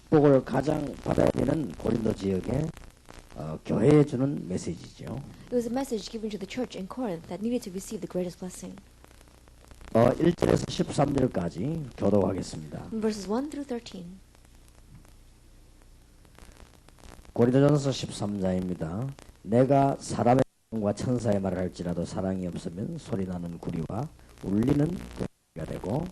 축복을 가장 받아야 되는 고린도 지역에 교회에 주는 메시지죠. It was a message given to the church in Corinth that needed to receive the greatest blessing. 1절에서 13절까지 교독하겠습니다. Verses 1 through 13. 고린도전서 13장입니다. 내가 사람의 말과 천사의 말을 할지라도 사랑이 없으면 소리나는 구리와 울리는 구리가 되고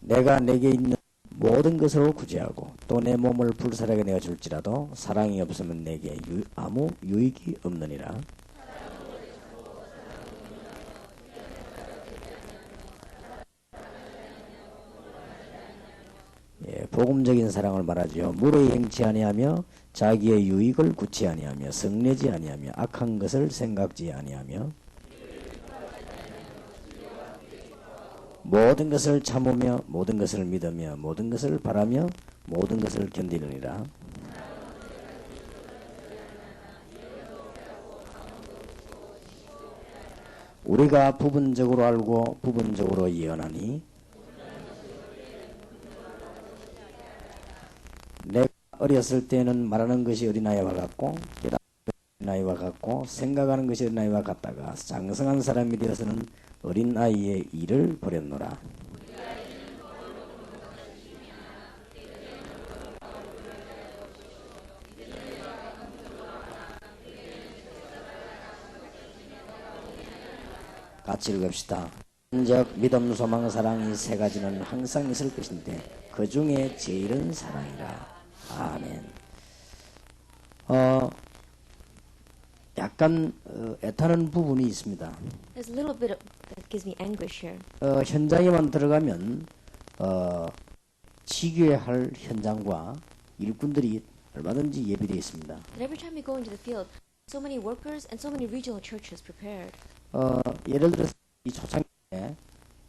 내가 내게 있는 모든 것으로 구제하고 또 내 몸을 불사르게 내어 줄지라도 사랑이 없으면 내게 아무 유익이 없느니라. 복음적인 사랑을 말하지요. 무례히 행치 아니하며 자기의 유익을 구치 아니하며 성내지 아니하며 악한 것을 생각지 아니하며 모든 것을 참으며 모든 것을 믿으며 모든 것을 바라며 모든 것을 견디느니라. 우리가 부분적으로 알고 부분적으로 예언하니 내가 어렸을 때는 말하는 것이 어린아이와 같고 어린아이와 같고 생각하는 것이 어린아이와 같다가 장성한 사람이 되어서는 어린아이의 일을 버렸노라. 같이 읽읍시다. 인적 믿음, 소망, 사랑이 세 가지는 항상 있을 것인데 그 중에 제일은 사랑이라. 아멘. 약간 애타는 부분이 있습니다. There's a little bit that gives me anguish here. 현장에만 들어가면 지교할 현장과 일꾼들이 얼마든지 예비되어 있습니다. But every time we go into the field, so many workers and so many regional churches prepared. 예를 들어서 이 초창기에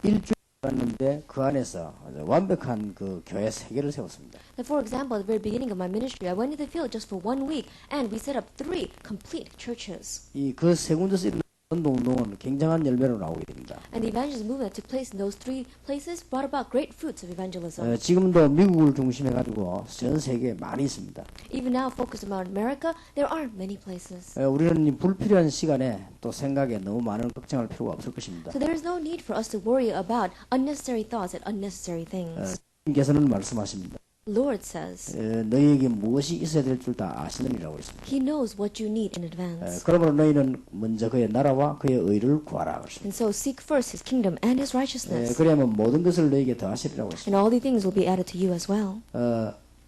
일주일 왔는데 그 안에서 완벽한 그 교회 세 개를 세웠습니다. For example, at the very beginning of my ministry, I went to the field just for 1 week, and we set up 3 complete churches. 그 세 군데서 일어난 운동은 굉장한 열매로 나오게 됩니다. And the evangelism movement that took place in those 3 places brought about great fruits of evangelism. 지금도 미국을 중심해 가지고 전 세계에 많이 있습니다. Even now, focused around America, there are many places. 우리는 이 불필요한 시간에 또 생각에 너무 많은 걱정할 필요가 없을 것입니다. So there is no need for us to worry about unnecessary thoughts and unnecessary things. 주님께서는 말씀하십니다. Lord says 너희에게 무엇이 있어야 될 줄 다 아시느니라고 했습니다. He knows what you need in advance. 그러므로 너희는 먼저 그의 나라와 그의 의를 구하라 그랬습니다. And so seek first His kingdom and His righteousness. 그래야만 모든 것을 너희에게 더하시리라고 And 했습니다. all the things will be added to you as well.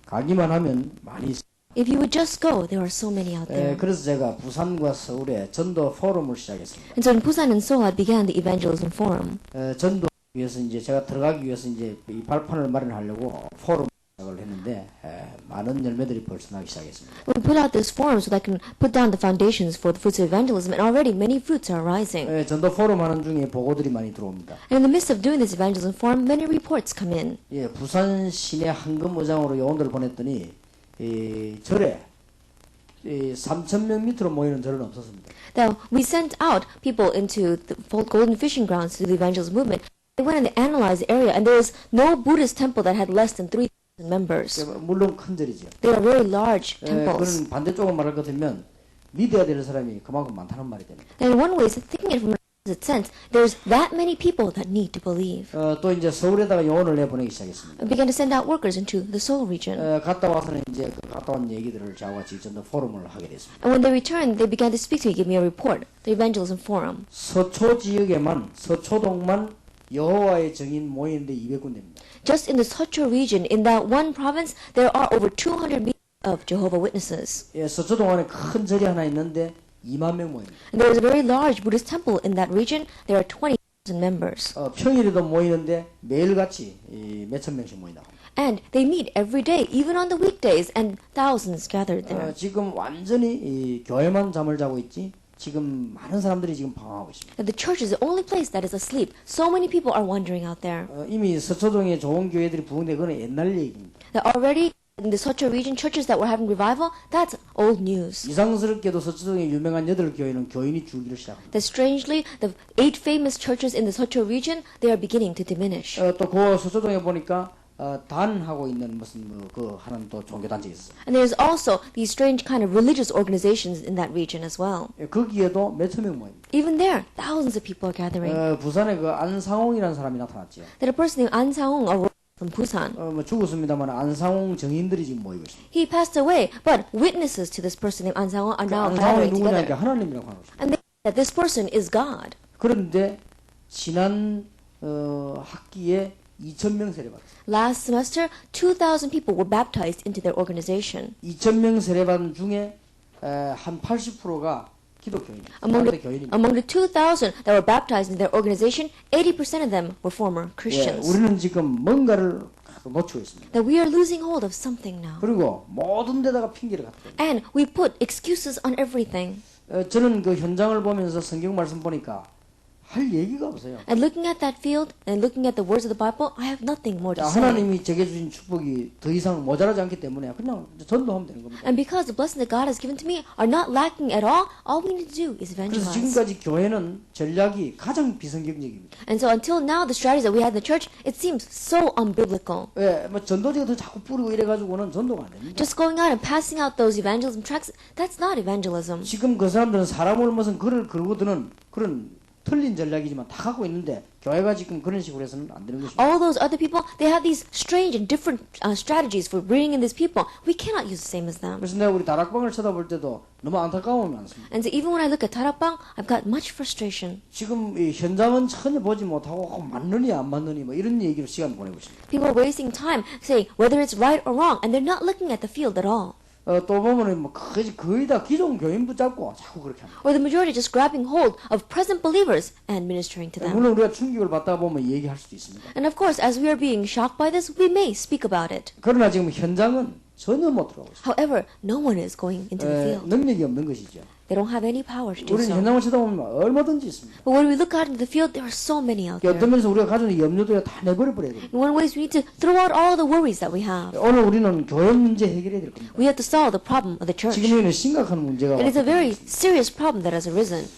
가기만 하면 많이 있습니다. If you would just go, there are so many out there. 그래서 제가 부산과 서울에 전도 포럼을 시작했습니다. And so in Busan and Seoul, I began the evangelism forum. 전도 위해서 이제 제가 들어가기 위해서 이제 이 발판을 마련하려고 포럼 시작을 했는데 많은 열매들이 벌써 나기 시작했습니다. We put out this forum so that I can put down the foundations for the fruits of evangelism, and already many fruits are rising. 전도 포럼 하는 중에 보고들이 많이 들어옵니다. And in the midst of doing this evangelism forum, many reports come in. 부산 시내 한금의장으로 요원들을 보냈더니 절에 3,000명 밑으로 모이는 절은 없었습니다. Now, we sent out people into the golden fishing grounds to the evangelism movement. They went and they analyzed the area, and there was no Buddhist temple that had less than 3,000 members. 물론 큰 절이죠. They are very large temples. 그런 반대쪽으로 말할 것 같으면 믿어야 될 사람이 그만큼 많다는 말이 됩니다. And in one way, thinking it from a sense, there's that many people that need to believe. 또 이제 서울에다가 요원을 내보내기 시작했습니다. I began to send out workers into the Seoul region. 갔다 와서는 이제 갔다 온 얘기들을 저와 같이 전도 포럼을 하게 됐습니다. And when they returned, they began to speak to me, give me a report, the evangelism forum. 서초 지역에만 서초동만 여호와의 증인 모이는데 200군데입니다. Just in the Seocho region, in that one province, there are over 200 meetings of Jehovah Witnesses. 서초동 안에 큰 절이 하나 있는데 2만 명 모입니다. And there is a very large Buddhist temple in that region. There are 20,000 members. 평일에도 모이는데 매일같이 몇천 명씩 모인다. And they meet every day, even on the weekdays, and thousands gathered there. 지금 완전히 교회만 잠을 자고 있지. 지금 많은 사람들이 지금 방황하고 있습니다. And the church is the only place that is asleep. So many people are wandering out there. 이미 서초동에 좋은 교회들이 부흥돼 그건 옛날 얘기입니다. There are already in the Socho region, churches that were having revival, that's old news. 이상스럽게도 서초동의 유명한 8교회는 교인이 줄기를 시작합니다. That strangely, the 8 famous churches in the Socho region, they are beginning to diminish. 또 그 서초동에 보니까 단하고 있는 무슨 그 하는 또 종교단체 있어요. And there's also these strange kind of religious organizations in that region as well. 거기에도 몇천 명 모입니다. Even there, thousands of people are gathering. 부산에 그 안상홍이라는 사람이 나타났죠. That a person named An Sang-hong arrived from Busan. 뭐 죽었습니다만 안상홍 증인들이 지금 모이고 있습니다. He passed away, but witnesses to this person named An Sang-hong are now 안상홍이 gathering 누구냐니까 together. 하나님이라고 하는 것입니다. And they say that this person is God. 그런데 지난 학기에 2,000명 세례받았어요. Last semester, 2,000 people were baptized into their organization. 2,000명 세례받은 중에 한 80%가 기독교인입니다. Among the 2,000 that were baptized in their organization, 80% of them were former Christians. 우리는 지금 뭔가를 놓치고 있습니다. That we are losing hold of something now. 그리고 모든 데다가 핑계를 갖고 있습니다. And we put excuses on everything. 저는 그 현장을 보면서 성경 말씀 보니까 할 얘기가 없어요. And looking at that field and looking at the words of the Bible, I have nothing more to say. 하나님이 제게 주신 축복이 더 이상 모자라지 않기 때문에 그냥 전도하면 되는 겁니다. And because the blessings that God has given to me are not lacking at all we need to do is 그래서 evangelize. 지금까지 교회는 전략이 가장 비성경적입니다. And so until now, the strategies that we had in the church, it seems so unbiblical. 뭐 전도지가 더 자꾸 뿌리고 이래가지고는 전도가 안 됩니다. Just going out and passing out those evangelism tracts, that's not evangelism. 지금 그 사람들은 사람을 무슨 글을 걸고 드는 그런 틀린 전략이지만 다 갖고 있는데 교회가 지금 그런 식으로 해서는 안 되는 것입니다. All those other people, they have these strange and different strategies for bringing in these people. We cannot use the same as them. 그래서 내가 우리 다락방을 쳐다볼 때도 너무 안타까움이 많습니다. And so even when I look at Tarapang, I've got much frustration. 지금 이 현장은 전혀 보지 못하고 맞느니 안 맞느니 뭐 이런 얘기로 시간 보내고 있습니다. People are wasting time saying whether it's right or wrong, and they're not looking at the field at all. 또 보면은 뭐 거의 다 기존 교인 붙잡고 자꾸 그렇게 합니다. Or the majority just grabbing hold of present believers and ministering to them. 물론 우리가 충격을 받다 보면 얘기할 수도 있습니다. And of course, as we are being shocked by this, we may speak about it. 그러나 지금 현장은 전혀 못 들어가고 있습니다. However, no one is going into the field. 능력이 없는 것이죠. They don't have any power to do 우리는 so. 현장을 쳐다보면 얼마든지 있습니다. But when we look out into the field, there are so many out there. 어떤 면에서 우리가 가지고 있는 염려도 다 내버려 버려야 됩니다. In one way, we need to throw out all the worries that we have. 오늘 우리는 교회 문제 해결해야 될 겁니다. We have to solve the problem of the church. 지금 여기는 심각한 문제가 It is a 왔기 very 때문에. serious problem that has arisen.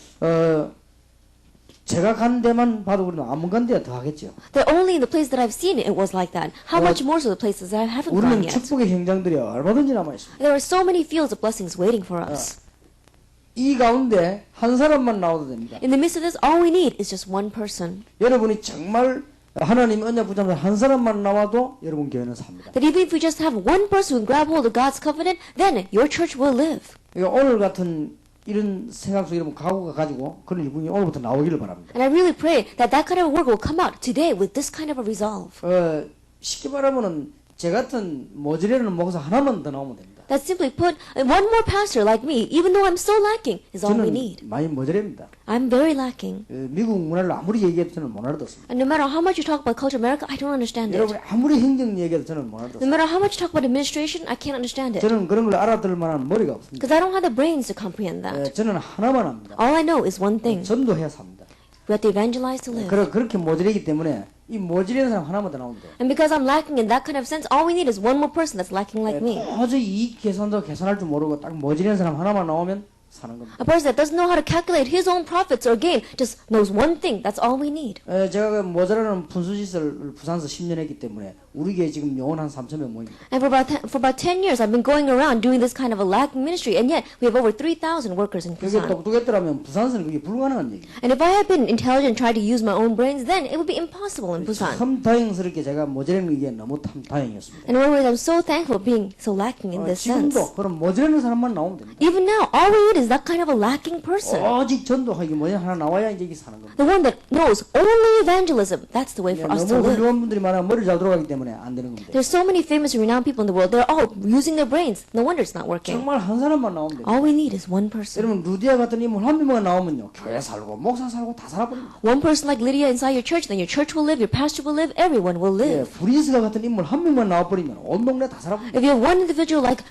제가 간 데만 봐도 우리는 안 간 데가 더 하겠죠. That only in the place that I've seen it was like that. How much more so the places that I haven't gone 우리는 yet? 축복의 현장들이 얼마든지 남아 있습니다. There are so many fields of blessings waiting for us. 이 가운데 한 사람만 나와도 됩니다. In the midst of this, all we need is just one person. 여러분이 정말 하나님 언약 붙잡는 한 사람만 나와도 여러분 교회는 삽니다. That even if we just have one person who can grab hold of God's covenant, then your church will live. 그러니까 오늘 같은 이런 생각 속에 여러분 각오가 가지고 그런 일분이 오늘부터 나오기를 바랍니다. And I really pray that that kind of work will come out today with this kind of a resolve. 쉽게 말하면은 제 같은 모질라는 목사 하나만 더 나오면 됩니다. That simply put, one more pastor like me, even though I'm so lacking, is all we 저는 need. 많이 모질랍니다. I'm very lacking. 미국 문화를 아무리 얘기해도 저는 못 알아듣습니다. And no matter how much you talk about culture America, I don't understand it. 여러분이 아무리 행정 얘기해도 저는 못 No 알아듣습니다. matter how much you talk about administration, I can't understand it. 저는 그런 걸 알아들을 만한 머리가 없습니다. Because I don't have the brains to comprehend that. 저는 하나만 합니다. All I know is one thing. 전도해야 삽니다. We have to evangelize to live. 그렇게 모질이기 때문에 이 모질이는 사람 하나만 더 나오면 돼요. And because I'm lacking in that kind of sense, all we need is one more person that's lacking like me. 도저히 이 계산도 계산할 줄 모르고 딱 모질이는 사람 하나만 나오면 사는 겁니다. A person that doesn't know how to calculate his own profits or gain, just knows one thing. That's all we need. 제가 그 모자라는 분수짓을 부산에서 10년 했기 때문에 우리 교회 지금 영혼 한 3,000명 모입니다. And for about 10 years, I've been going around doing this kind of a lacking ministry, and yet we have over 3,000 workers in 그게 Busan. 똑똑했더라면 부산에서는 그게 불가능한 얘기입니다. And if I had been intelligent and tried to use my own brains, then it would be impossible in Busan. 참 다행스럽게 제가 모자라는 게 너무 참 다행이었습니다. And in one way, I'm so thankful being so lacking in this sense. 지금도 그런 모자라는 사람만 나오면 됩니다. Even now, all we need is that kind of a lacking person. 오직 전도하기 뭐냐 하나 나와야 이제 이게 사는 겁니다. The one that knows only evangelism. That's the way for us to 너무 live. 훌륭한 분들이 많아 머리 잘 돌아가기 때문에 안 되는 겁니다. There's so many famous and renowned people in the world. They're all using their brains. No wonder it's not working. 정말 한 사람만 나오면 됩니다. All we need is one person. 여러분 루디아 같은 인물 한 명만 나오면요 교회 살고 목사 살고 다 살아버립니다. One person like Lydia inside your church, then your church will live, your pastor will live, everyone will live. 브리스가 같은 인물 한 명만 나와버리면 온 동네 다 살아버립니다. If you have one individual like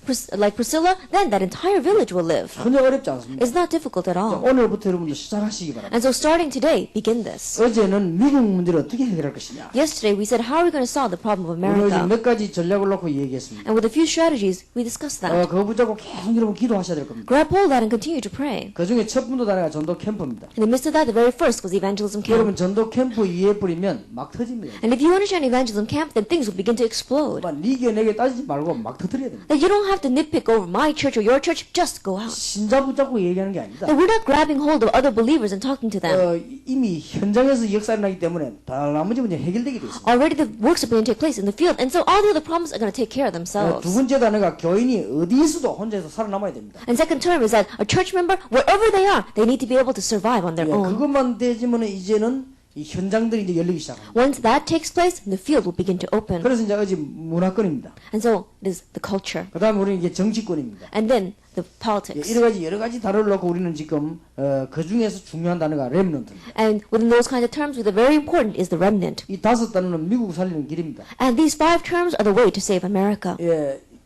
Priscilla, then that entire village will live. 전혀 어렵지 않습니다. It's not difficult at all. 오늘부터 여러분들 시작하시기 바랍니다. And so starting today, begin this. 어제는 미국 문제를 어떻게 해결할 것이냐. Yesterday we said, how are we going to solve the problem problem of 오늘 America. 몇 가지 전략을 놓고 얘기했습니다. And with a few strategies, we discussed that. 그거 붙잡고 계속 여러분 기도하셔야 될 겁니다. Grab hold of that and continue to pray. 그 중에 첫 분도 단계가 전도 캠프입니다. In the midst of that, the very first was evangelism camp. 여러분 전도 캠프 이해 뿌리면 막 터집니다. And if you understand evangelism camp, then things will begin to explode. 니게 내게 따지지 말고 막 터뜨려야 됩니다. That you don't have to nitpick over my church or your church, just go out. 신자 붙잡고 얘기하는 게 아닙니다. That we're not grabbing hold of other believers and talking to them. 이미 현장에서 역사를 나기 때문에 다 나머지 문제 해결되게 돼 있습니다. Already the works are beginning to take place in the field, and so all the other problems are going to take care of 두 themselves. 번째 단어가 교인이 어디 있어도 혼자서 살아남아야 됩니다. And second term is that a church member, wherever they are, they need to be able to survive on their own. 그것만 되지면 이제는 이 현장들이 이제 열리기 시작합니다. Once that takes place, the field will begin to open. 그래서 이제 어제 문화권입니다. And so it is the culture. 그다음에 우리는 이제 정치권입니다. And then the politics. 여러 가지 단어를 놓고 우리는 지금 그 중에서 중요한 단어가 렘넌트입니다. And within those kinds of terms, the very important is the remnant. 이 다섯 단어는 미국 살리는 길입니다. And these 5 terms are the way to save America.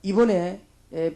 이번에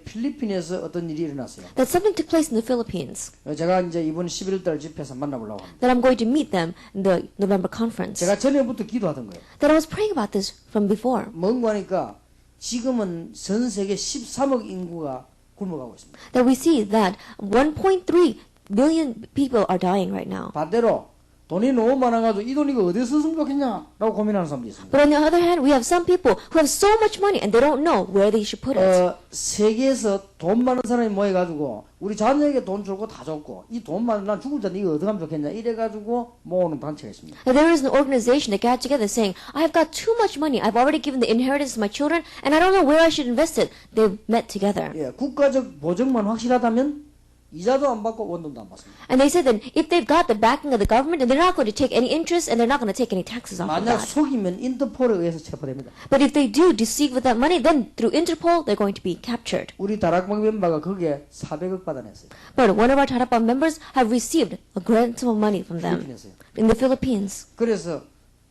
필리핀에서 어떤 일이 일어났어요. That something took place in the Philippines. 제가 이제 이번 11달 집회에서 만나보려고 합니다. That I'm going to meet them in the November conference. 제가 전에부터 기도하던 거예요. That I was praying about this from before. 뭔가 하니까 지금은 전 세계 13억 인구가 굶어가고 있습니다. That we see that 1.3 billion people are dying right now. 반대로 돈이 너무 많아가지고 이 돈이 어디서 쓰면 좋겠냐라고 고민하는 사람도 있습니다. But on the other hand, we have some people who have so much money and they don't know where they should put it. 세계에서 돈 많은 사람이 모여가지고 우리 자녀에게 돈 주고 다 줬고 이 돈 많은 난 죽을 텐데 이거 어떻게 하면 좋겠냐 이래가지고 모으는 단체가 있습니다. Now, there is an organization that got together saying, I have got too much money. I've already given the inheritance to my children and I don't know where I should invest it. They met together. 국가적 보증만 확실하다면 이자도 안 받고 원금도 안 받습니다. And they said that if they've got the backing of the government, then they're not going to take any interest and they're not going to take any taxes off of 만약 that. 속이면 인터폴에 의해서 체포됩니다. But if they do deceive with that money, then through Interpol, they're going to be captured. 우리 다락방 멤버가 거기에 400억 받아냈어요. But one of our Tarapam members have received a grant of money from them 필리핀에서요. in the Philippines. 그래서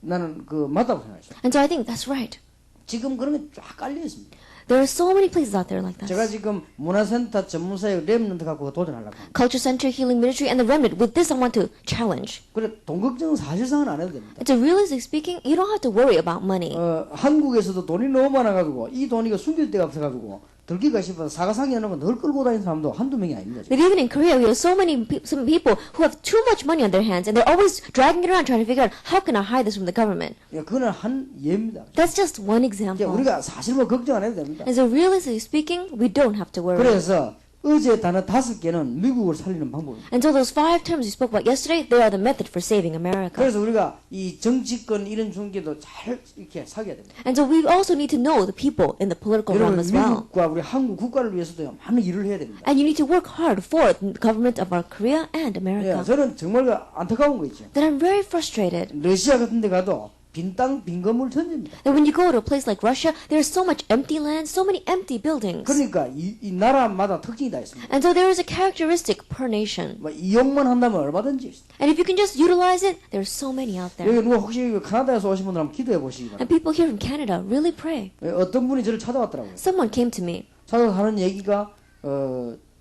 나는 그 맞다고 생각했어요. And so I think that's right. 지금 그런 게 쫙 깔려 있습니다. There are so many places out there like 제가 that. 지금 문화센터 전문사역 렘넌트 갖고 도전하려고 합니다. Culture Center, Healing Ministry, and the Remnant. With this, I want to challenge. 그래 돈 걱정은 사실상은 안 해도 됩니다. And so realistically speaking, you don't have to worry about money. 한국에서도 돈이 너무 많아가지고 이 돈이 이거 숨길 데가 없어가지고 들기가 싶어서 사가상에 하는 건 늘 끌고 다니는 사람도 한두 명이 아닙니다. But even in Korea, we have so many some people who have too much money on their hands, and they're always dragging it around trying to figure out how can I hide this from the government. 그거는 한 예입니다. That's just one example. 우리가 사실 뭐 걱정 안 해도 됩니다. And so realistically speaking, we don't have to worry. 그래서 어제 단어 5개는 미국을 살리는 방법입니다. And so those 5 terms we spoke about yesterday, they are the method for saving America. 그래서 우리가 이 정치권 이런 중계도 잘 이렇게 사귀어야 됩니다. And so we also need to know the people in the political realm 여러분 as well. 미국과 우리 한국 국가를 위해서도 많은 일을 해야 됩니다. And you need to work hard for the government of our Korea and America. 저는 정말 안타까운 거 있죠. That I'm very frustrated 러시아 같은 데 가도 빈 땅, 빈 건물 던집니다. that when you go to a place like Russia, there's so much empty land, so many empty buildings. 그러니까 이 나라마다 특징이 다 있습니다. And so there is a characteristic per nation. 뭐 이용만 한다면 얼마든지 있습니다. And if you can just utilize it, there's so many out there. 여기 누가 혹시 캐나다에서 오신 분들 한번 기도해 보시기 And 바랍니다. people here from Canada really pray. 어떤 분이 저를 찾아왔더라고요. Someone came to me, 찾아서 하는 얘기가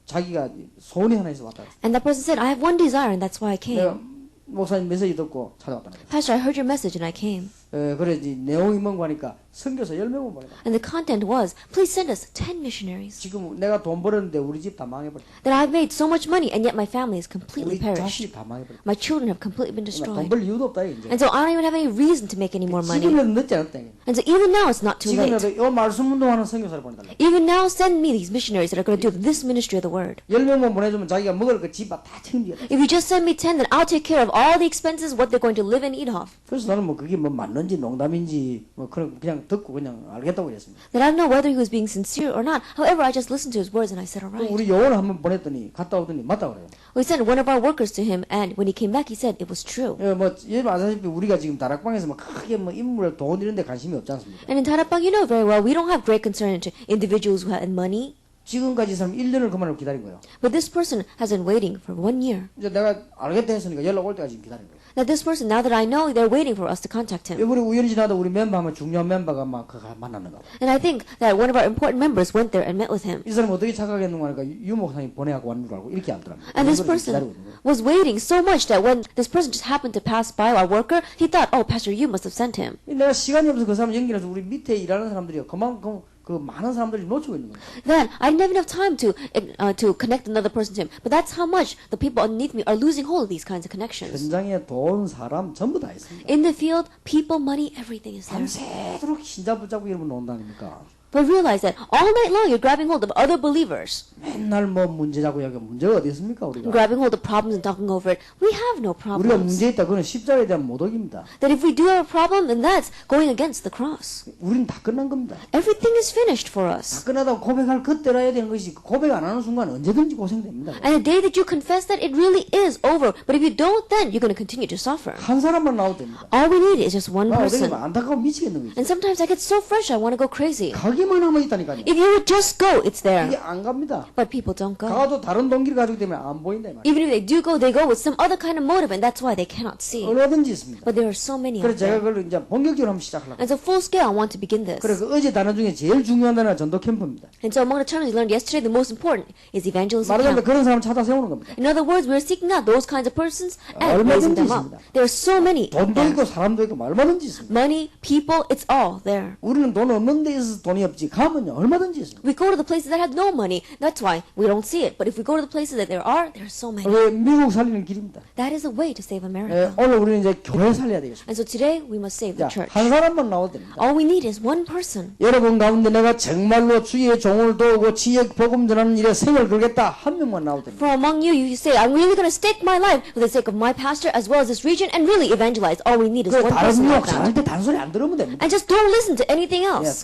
자기가 소원이 하나 있어 왔다. and that person said, I have one desire, and that's why I 내가 came. 목사님 메시지 듣고 찾아왔다는 거예요. Pastor, I heard your message, and I came. 그래 이제 내용이 뭔가 하니까 선교사 10명을 보내라. And the content was, please send us 10 missionaries. 지금 내가 돈 벌었는데 우리 집 다 망해버렸다. That I've made so much money, and yet my family is completely 우리 perished. 자식이 다 망해버렸다. My children have completely been 돈 destroyed. 벌 이유도 없다 이제. And so I don't even have any reason to make any more money. 지금이라도 늦지 않았다. 이게. And so even now, it's not too late. 지금이라도 이 말씀 운동하는 선교사를 보내달라. Even now, send me these missionaries that are going to do this ministry of the word. 10명만 보내주면 자기가 먹을 거 집 다 책임지겠다. If you just send me 10, then I'll take care of all the expenses, what they're going to live and eat off. 그래서 나는 뭐 그게 뭐 맞는지 농담인지 뭐 그냥 듣고 그냥 알겠다고 그랬습니다. That I don't know whether he was being sincere or not. However, I just listened to his words and I said, all 또 right. 우리 요원을 한번 보냈더니 갔다 오더니 맞다고 그래요. We sent one of our workers to him, and when he came back, he said it was true. 뭐 여러분 아시다시피 우리가 지금 다락방에서 뭐 크게 뭐 인물 돈 이런 데 관심이 없지 않습니까? And in Tarapang, you know very well, we don't have great concern to individuals who have money. 지금까지 이 사람 1년을 그 말을 기다린 거예요. But this person has been waiting for 1 year. 이제 내가 알겠다 했으니까 연락 올 때까지 지금 기다린 거예요. Now this person, now that I know, they're waiting for us to contact him. 우리 우연히 지나다 우리 멤버 하면 중요한 멤버가 막 그거 만났는가 봐. And I think that one of our important members went there and met with him. 이 사람 어떻게 착각했는가 하니까 유목사님 보내갖고 왔는 줄 알고 이렇게 알더랍니다. And this person was waiting so much that when this person just happened to pass by our worker, he thought, oh, Pastor Yu must have sent him. 내가 시간이 없어서 그 사람 연결해서 우리 밑에 일하는 사람들이요. 그만큼 그 많은 사람들이 놓치고 있는 거예요. Then I didn't have enough time to connect another person to him. But that's how much the people underneath me are losing hold of these kinds of connections. 현장에 돈, 사람 전부 다 있습니다. In the field, people, money, everything is there. 밤새도록 신자 붙잡고 이러면 논다니까. But realize that all night long you're grabbing hold of other believers. 맨날 뭐 문제 잡고 여기 문제가 어디 있습니까 우리가? Grabbing hold of problems and talking over it. We have no 우리가 problems. 문제 있다 그건 십자가에 대한 모독입니다. That if we do have a problem, then that's going against the cross. 우리는 다 끝난 겁니다. Everything is finished for 다 us. 끝나다고 고백할 그때라 해야 되는 것이 고백 안 하는 순간 언제든지 고생됩니다. And the day that you confess that, it really is over. But if you don't, then you're going to continue to suffer. 한 사람만 나와도 됩니다. All we need is just one 나 어떻게 person. 안타까워 미치겠는 거지. And sometimes I get so fresh, I want to go crazy. 가기만 하면 있다니까요. If you would just go, it's 이게 there. 안 갑니다. But people don't go. 가도 다른 동기를 가지고 때문에 안 보인다 이 말이에요. Even if they do go with some other kind of motive, and that's why they cannot see. 얼마든지 있습니다. But there are so many 그래서 out 제가 there. 그걸 이제 본격적으로 한번 시작하려고. And so full scale, I want to begin this. 그래 그 어제 단어 중에 제일 중요한 단어가 전도 캠프입니다. And so among the terms we learned yesterday, the most important is evangelism 말하자면 camp. 그런 사람 찾아 세우는 겁니다. In other words, we're seeking out those kinds of persons and raising them up. There are so many out 돈도 there. 있고 사람도 있고 얼마든지 있습니다. Money, people, it's all there. 우리는 돈 없는 데 있어서 돈이 없지. 가면요 얼마든지 있습니다. We go to the places that have no money. That's why we don't see it. But if we go to the places that there are so many. 왜 미국 살리는 길입니다. That is a way to save America. 오늘 우리는 이제 교회 살려야 되겠습니다. And so today we must save 자, the church. 한 사람만 나와도 됩니다. All we need is one person. 여러분 가운데 내가 정말로 주의 종을 도우고 지역 복음 전하는 일에 생을 걸겠다 한 명만 나와도 됩니다. For among you, you say, I'm really going to stake my life for the sake of my pastor as well as this region and really evangelize. All we need is 그 one 다른 person 미국 like that. 전할 때 단소리 안 들으면 됩니다. And just don't listen to anything else.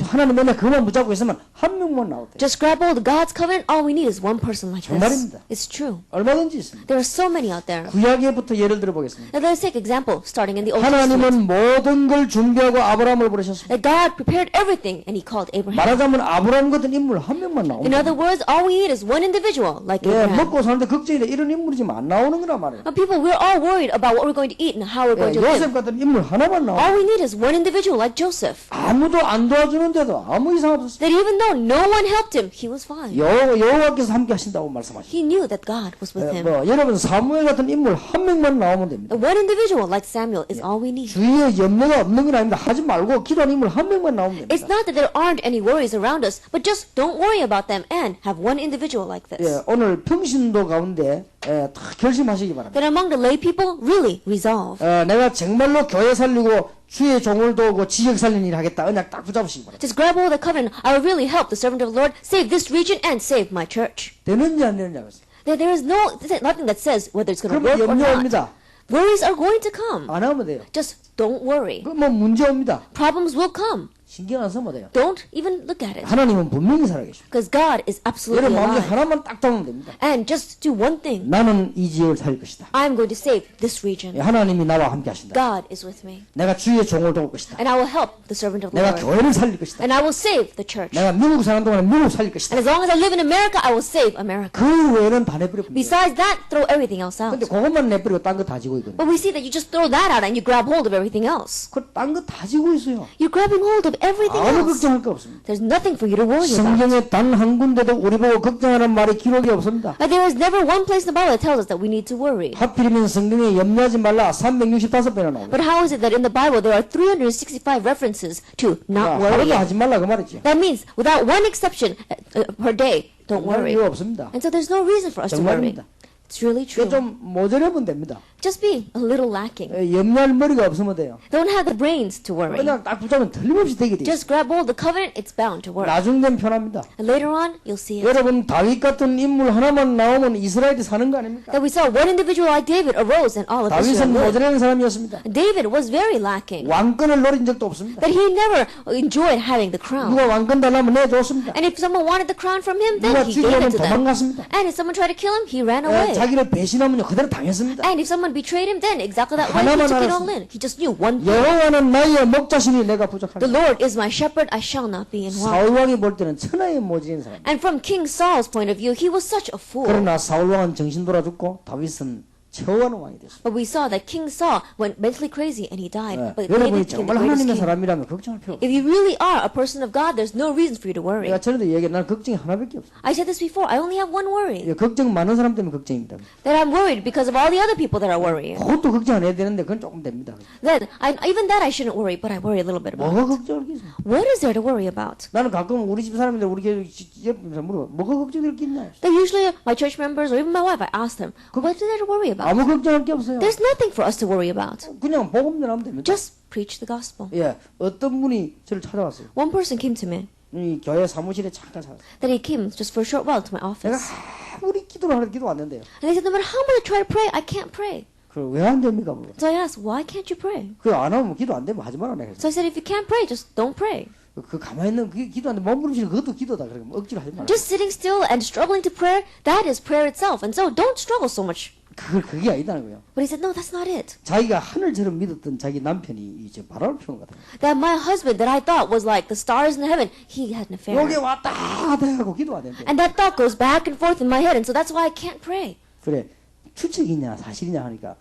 하나님 맨날 그만 붙잡고 있으면 한 명만 나와도 돼요. Just grab hold of God's covenant. All we need is one person like this. 정말입니다. It's true. 얼마든지 있습니다. There are so many out there. 구약에부터 예를 들어보겠습니다. Now let's take example starting in the Old Testament. 하나님은 모든 걸 준비하고 아브라함을 부르셨습니다. That God prepared everything and He called Abraham. 말하자면 아브라함 같은 인물 한 명만 In 나옵니다. other words, all we need is one individual like 예, Abraham. 먹고 사는데 걱정인데 이런 인물이 지금 안 나오는 거란 말이에요. But people, we're all worried about what we're going to eat and how we're going to 요셉 live. 같은 인물 하나만 나옵니다. All we need is one individual like Joseph. 아무도 안 도와주는데도 아무 이상 없었어요. That even though no one helped him, he was fine. 여호와께서 함께 하신다고 말씀하시죠. He knew that God was with him. 여러분 사무엘 같은 인물 한 명만 나오면 됩니다. One individual like Samuel is all we need. 주위에 염려가 없는 건 아닙니다. 하지 말고 기도하는 인물 한 명만 나오면 It's 됩니다. not that there aren't any worries around us, but just don't worry about them and have one individual like this. 예, 오늘 평신도 가운데 다 결심하시기 바랍니다. That among the lay people, really resolve. 내가 정말로 교회 살리고 주의 종을 도우고 지역 살리는 일 하겠다. 언약 딱 붙잡으시기 바랍니다. Just grab hold of the covenant. I will really help the servant of the Lord save this region and save my church. 되는지 안 되느냐 그랬어요. There is nothing that says whether it's going to 그러면 work or not. 염려옵니다. Worries are going to come. 안 하면 돼요. Just don't worry. 그 뭐 문제 옵니다. Problems will come. 신경 안 쓰면 돼요. Don't even look at it. 하나님은 분명히 살아계십니다. Because God is absolutely 여러분 마음에 alive. 하나만 딱 담으면 됩니다. And just do one thing. 나는 이 지역을 살릴 것이다. I'm going to save this region. 하나님이 나와 함께 하신다. God is with me. 내가 주의 종을 도울 것이다. And I will help the servant of the 내가 Lord. 교회를 살릴 것이다. And I will save the church. 내가 미국 사는 동안에 미국 살릴 And 것이다. as long as I live in America, I will save America. 그 외에는 다 내버려 봅니다. Besides that, throw everything else out. 근데 그것만 내버리고 딴 거 다 지고 있거든요. But we see that you just throw that out and you grab hold of everything else. 딴 거 다 지고 있어요. You're grabbing hold of everything 아무 else. 걱정할 거 없습니다. There's nothing for you to worry about. 성경에 단 한 군데도 우리 보고 걱정하는 말이 기록이 없습니다. But there is never one place in the Bible that tells us that we need to worry. 하필이면 성경에 염려하지 말라 365배나 나옵니다. But how is it that in the Bible there are 365 references to not 하루도 worrying? 하지 말라 그 말이죠. That means without one exception per day, don't worry. 이유 없습니다. And so there's no reason for us to worry. 정말입니다. It's really true. 좀 모자라면 됩니다. Just be a little lacking. 염려할 머리가 없으면 돼요. Don't have the brains to worry. 그냥 딱 붙잡으면 틀림없이 되게 돼요. Just grab hold of the covenant, it's bound to work. 나중 되면 편합니다. And later on, you'll see it. 여러분 다윗 같은 인물 하나만 나오면 이스라엘이 사는 거 아닙니까? That we saw one individual like David arose and all of Israel 다윗은 lived. 모자라는 사람이었습니다. David was very lacking. 왕권을 노린 적도 없습니다. That he never enjoyed having the crown. 누가 왕권 달라면 내줬습니다. And if someone wanted the crown from him, 누가 then he gave 죽이려면 it to them. 도망갔습니다. And if someone tried to kill him, he ran away. 자기를 배신하면요 그대로 당했습니다. And if someone betrayed him, then exactly that way he 하나만 took it all 알았습니다. in. He just knew one thing. 여호와는 나의 목자시니 내가 The 부족하리라. Lord is my shepherd, I shall not be in want. 사울 왕이 볼 때는 천하의 모질인 사람. And from King Saul's point of view, he was such a fool. 그러나 사울 왕은 정신 돌아 죽고 다윗은 최후하는 왕이 됐습니다. But we saw that King Saul went mentally crazy and he died. But 여러분이 David became the 정말 greatest 하나님의 king. 사람이라면 걱정할 필요 없어요. If you really are a person of God, there's no reason for you to worry. 내가 전에도 얘기해 나는 걱정이 하나밖에 없어요. I said this before. I only have one worry. 걱정 많은 사람 때문에 걱정입니다. That I'm worried because of all the other people that are worrying. 그것도 걱정 안 해야 되는데 그건 조금 됩니다. Even that I shouldn't worry, but I worry a little bit about. 뭐가 걱정할 게 있어? What is there to worry about? 나는 가끔 우리 집 사람들 우리 교회 옆에서 물어봐. 뭐가 걱정될 게 있냐? That usually my church members or even my wife, I ask them, what is there to worry about? 아무 걱정할 게 없어요. There's nothing for us to worry about. 그냥 복음 전하면 됩니다. Just preach the gospel. 예, 어떤 분이 저를 찾아왔어요. One person came to me, 이 교회 사무실에 잠깐 찾아왔어요. that he came just for a short while to my 내가 office. 아무리 기도를 하는데 기도 안 된대요. And they said, no matter how much I try to pray, I can't pray. 그 왜 안 됩니까? 뭐. So I asked, why can't you pray? 그 안 하면 기도 안 되면 하지 마라 내가. So I said, if you can't pray, just don't pray. 그 가만히 있는 그 기도 안 돼. 몸부림치는 그것도 기도다. 그러면 억지로 하지 마라. Just sitting still and struggling to pray, that is prayer itself. And so don't struggle so much. 그게 아니다는 거예요. But he said, no, that's not it. 자기가 하늘처럼 믿었던 자기 남편이 이제 바람을 피운 것 같아요. That my husband that I thought was like the stars in heaven, he had an 여기 affair. 왔다 갔다 하고 기도 안 된대. And that thought goes back and forth in my head. And so that's why I can't pray. 그래 추측이냐 사실이냐 하니까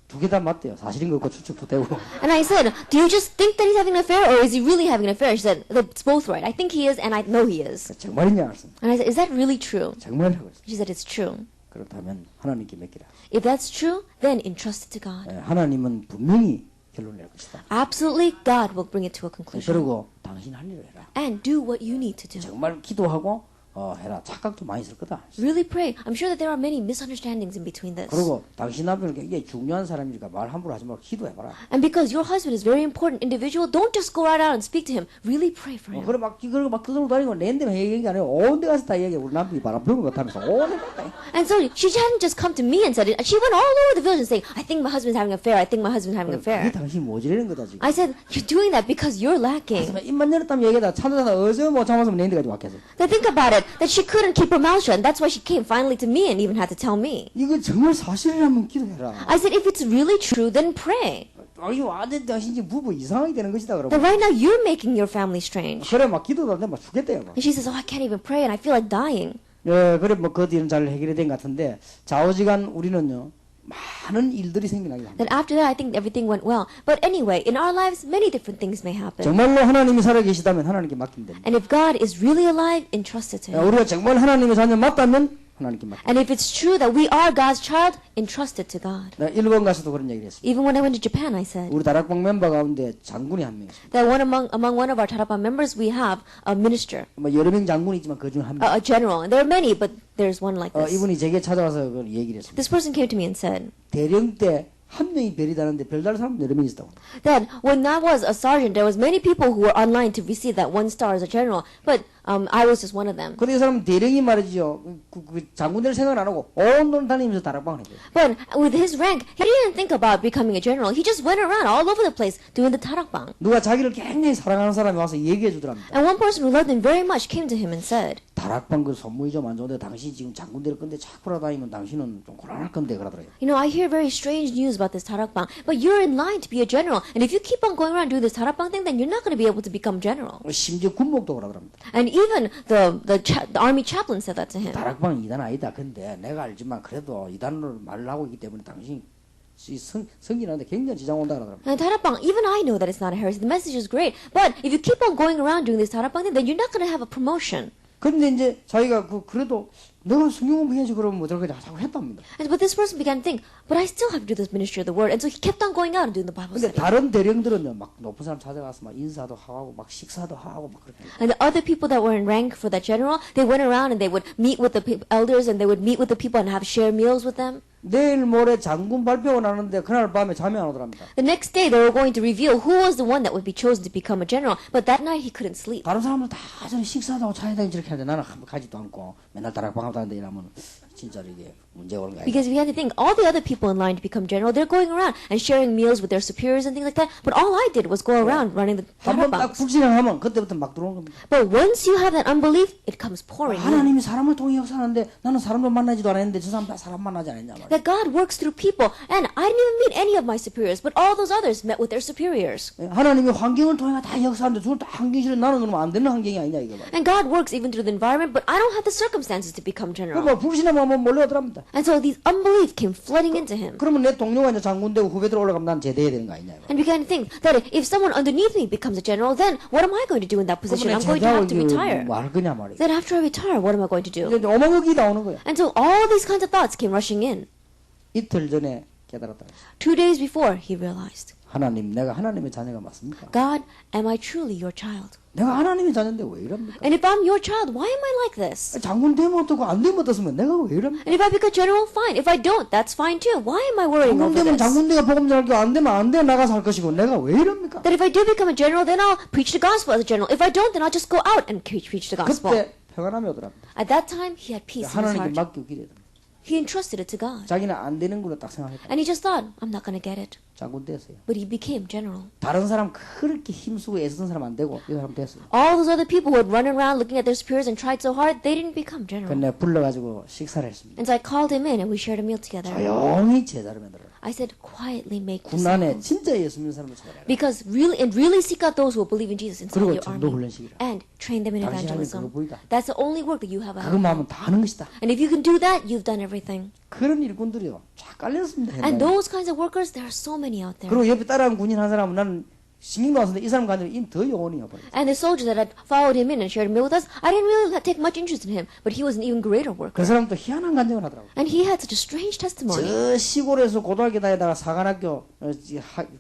두 개 다 맞대요. 사실인 거 없고 추측도 되고. And I said, do you just think that he's having an affair or is he really having an affair? She said, it's both right. I think he is and I know he is. 정말이냐 알았습니다. And I said, is that really true? 정말이라고 했어요. She said, it's true. 그렇다면 하나님께 맡기라. If that's true, then entrust it to God. 하나님은 분명히 결론을 낼 것이다. Absolutely, God will bring it to a conclusion. 그리고 당신 할 일을 해라. And do what you need to do. 정말 기도하고 해라. 착각도 많이 있을 거다. Really pray. I'm sure that there are many misunderstandings in between this. 그리고 당신 남편은 굉장히 중요한 사람이니까 말 함부로 하지 말고 기도해봐라. And because your husband is a very important individual, don't just go right out and speak to him. Really pray for him. 그래 막 떠들고 다니고 내 데만 얘기한 게 아니라 온 데 가서 다 얘기해. 우리 남편이 바람 피우는 것 같다면서 온 데 갔다. And so she hadn't just come to me and said it. She went all over the village and saying, I think my husband's having an affair. I think my husband's having an 그게 affair. 당신이 모질리는 거다 지금. I said, you're doing that because you're lacking. 하지만 입만 열었다면 얘기하다 찾아다 어제 못 참아서 내 데까지 왔겠어. Now think about it, that she couldn't keep her mouth shut. And that's why she came finally to me and even had to tell me. 이거 정말 사실이라면 기도해라. I said, if it's really true, then pray. 이거 완전 당신 지금 부부 이상하게 되는 것이다 That 그러고. right now you're making your family strange. 그래 막 기도도 안 돼 막 죽겠대요. 막. And she says, oh, I can't even pray and I feel like dying. 예, 그래 뭐 그 뒤는 잘 해결이 된 것 같은데 좌우지간 우리는요 많은 일들이 생겨나게 합니다. Then after that, I think everything went well. But anyway, in our lives, many different things may happen. 정말로 하나님이 살아 계시다면 하나님께 맡기면 됩니다. And if God is really alive, entrust it to Him. 우리가 정말 하나님의 자녀 맞다면 하나님께 맡겨. And if it's true that we are God's child, entrust it to God. 내가 일본 가서도 그런 얘기를 했습니다. Even when I went to Japan, I said 우리 다락방 멤버 가운데 장군이 한 명 있습니다. that among one of our Tarapang members, we have a minister, 뭐 여러 명 장군이 있지만 그 중 한 명. a general. And there are many, but there's one like this. 이분이 제게 찾아와서 그 얘기를 했습니다. This person came to me and said 대령 때 한 명이 별이 다는데 별다른 사람 여러 명 있었다고. that when I was a sergeant, there was many people who were online to receive that one star as a general, but I was just one of them. 근데 이 사람은 대령이 말이죠. 그 장군들 생각 안 하고 온 돈 다니면서 다락방을 했대요. But with his rank, he didn't think about becoming a general. He just went around all over the place doing the tarakbang. 누가 자기를 굉장히 사랑하는 사람이 와서 얘기해 주더랍니다. And one person who loved him very much came to him and said, 다락방 그 소문이 좀 안 좋은데 당신 지금 장군 될 건데 자꾸 돌아다니면 당신은 좀 곤란할 건데 그러더래요. you know, I hear very strange news about this tarakbang, but you're in line to be a general. And if you keep on going around doing this tarakbang thing, then you're not going to be able to become general. 심지어 군목도 그러더랍니다. And even the army chaplain said that to him. 다락방 이단 아니다. 근데 내가 알지만 그래도 이단으로 말을 하고 있기 때문에 당신이 성기는데 굉장히 지장 온다 그러더랍니다. And tarakbang, even I know that it's not a heresy. The message is great. But if you keep on going around doing this tarakbang thing, then you're not going to have a promotion. 근데 이제 자기가 그래도 내가 성경 공부해야지 그러면 뭐 저렇게 자꾸 했답니다. But this person began to think, but I still have to do this ministry of the word. And so he kept on going out and doing the Bible 근데 study. 다른 대령들은요 막 높은 사람 찾아가서 막 인사도 하고 막 식사도 하고 막 그렇게. And the other people that were in rank for that general, they went around and they would meet with the elders and they would meet with the people and have share meals with them. 내일 모레 장군 발표가 나는데 그날 밤에 잠이 안 오더랍니다. The next day they were going to reveal who was the one that would be chosen to become a general. But that night he couldn't sleep. 다른 사람은 다 저는 식사도 하고 차에다 이렇게 하는데 나는 한 번 가지도 않고 맨날 다락방 하고 다니는데 이러면 진짜로 이게 문제가 오는 거 아니야? Because we have to think, all the other people in line to become general, they're going around and sharing meals with their superiors and things like that. But all I did was go around running the 한번 딱 banks. 불신앙하면 그때부터 막 들어오는 겁니다. But once you have that unbelief, it comes pouring in. 하나님이 사람을 통해 역사하는데 나는 사람도 만나지도 않았는데 저 사람 다 사람 만나지 않았냐 말이야. That God works through people, and I didn't even meet any of my superiors, but all those others met with their superiors. 하나님이 환경을 통해 다 역사하는데 저는 다 환경이 싫어 나는 그러면 안 되는 환경이 아니냐 이거 말이야. And God works even through the environment, but I don't have the circumstances to become general. 그뭐 불신앙하면 몰려오더랍니다. And so these unbelief came flooding into him. 그러면 내 동료가 이제 장군 되고 후배들 올라가면 난 제대해야 되는 거 아니냐 이거. And began to think that if someone underneath me becomes a general, then what am I going to do in that position? I'm going to have to retire. 뭐할 거냐 말이야. Then after I retire, what am I going to do? 이제 어마어마하게 나오는 거야. And so all these kinds of thoughts came rushing in. 이틀 전에 깨달았다. 2 days before, he realized, 하나님, 내가 하나님의 자녀가 맞습니까? God, am I truly your child? 내가 하나님의 자녀인데 왜 이럽니까? And if I'm your child, why am I like this? 장군 되면 어떻고 안 되면 어떻으면 내가 왜 이럽니까? And if I become general, fine. If I don't, that's fine too. Why am I worrying 장군 over 되면 this? 장군 되가 복음 전할게 안 되면 안 돼 나가서 할 것이고 내가 왜 이럽니까? That if I do become a general, then I'll preach the gospel as a general. If I don't, then I'll just go out and preach the gospel. 그때 평안함이 오더랍니다. At that time, he had peace in his 하나님께 heart. 맡기고 기대다. He entrusted it to God. 자기는 안 되는 걸로 딱 생각했다. And he just thought, I'm not going to get it. 장군 됐어요. But he became general. 다른 사람 그렇게 힘쓰고 애쓰던 사람 안 되고 이 사람 됐어요. All those other people who had run around looking at their superiors and tried so hard, they didn't become general. 근데 불러가지고 식사를 했습니다. And so I called him in and we shared a meal together. 조용히 제자를 만들어라. I said, quietly make 군안에 disciples. 진짜 예수 믿는 사람을 찾아라. Because really seek out those who will believe in Jesus inside 그리고 your 전도 army. 훈련시키라. And train them in 당신 안에 evangelism. 그거 보이다. That's the only work that you have ahead. 그것만 하면 다 하는 것이다. And if you can do that, you've done everything. 그런 일꾼들이요. 쫙 깔렸습니다. And 옛날에. those kinds of workers, there are so many out there. 그리고 옆에 따라간 군인 한 사람은 나는 신경도 안 썼는데 이 사람 간절히 더 영혼이야 버렸어. And the soldier that had followed him in and shared a meal with us, I didn't really take much interest in him, but he was an even greater worker. 그 사람도 희한한 간증을 하더라고. And he had such a strange testimony 저 시골에서 고등학교 다니다가 사관학교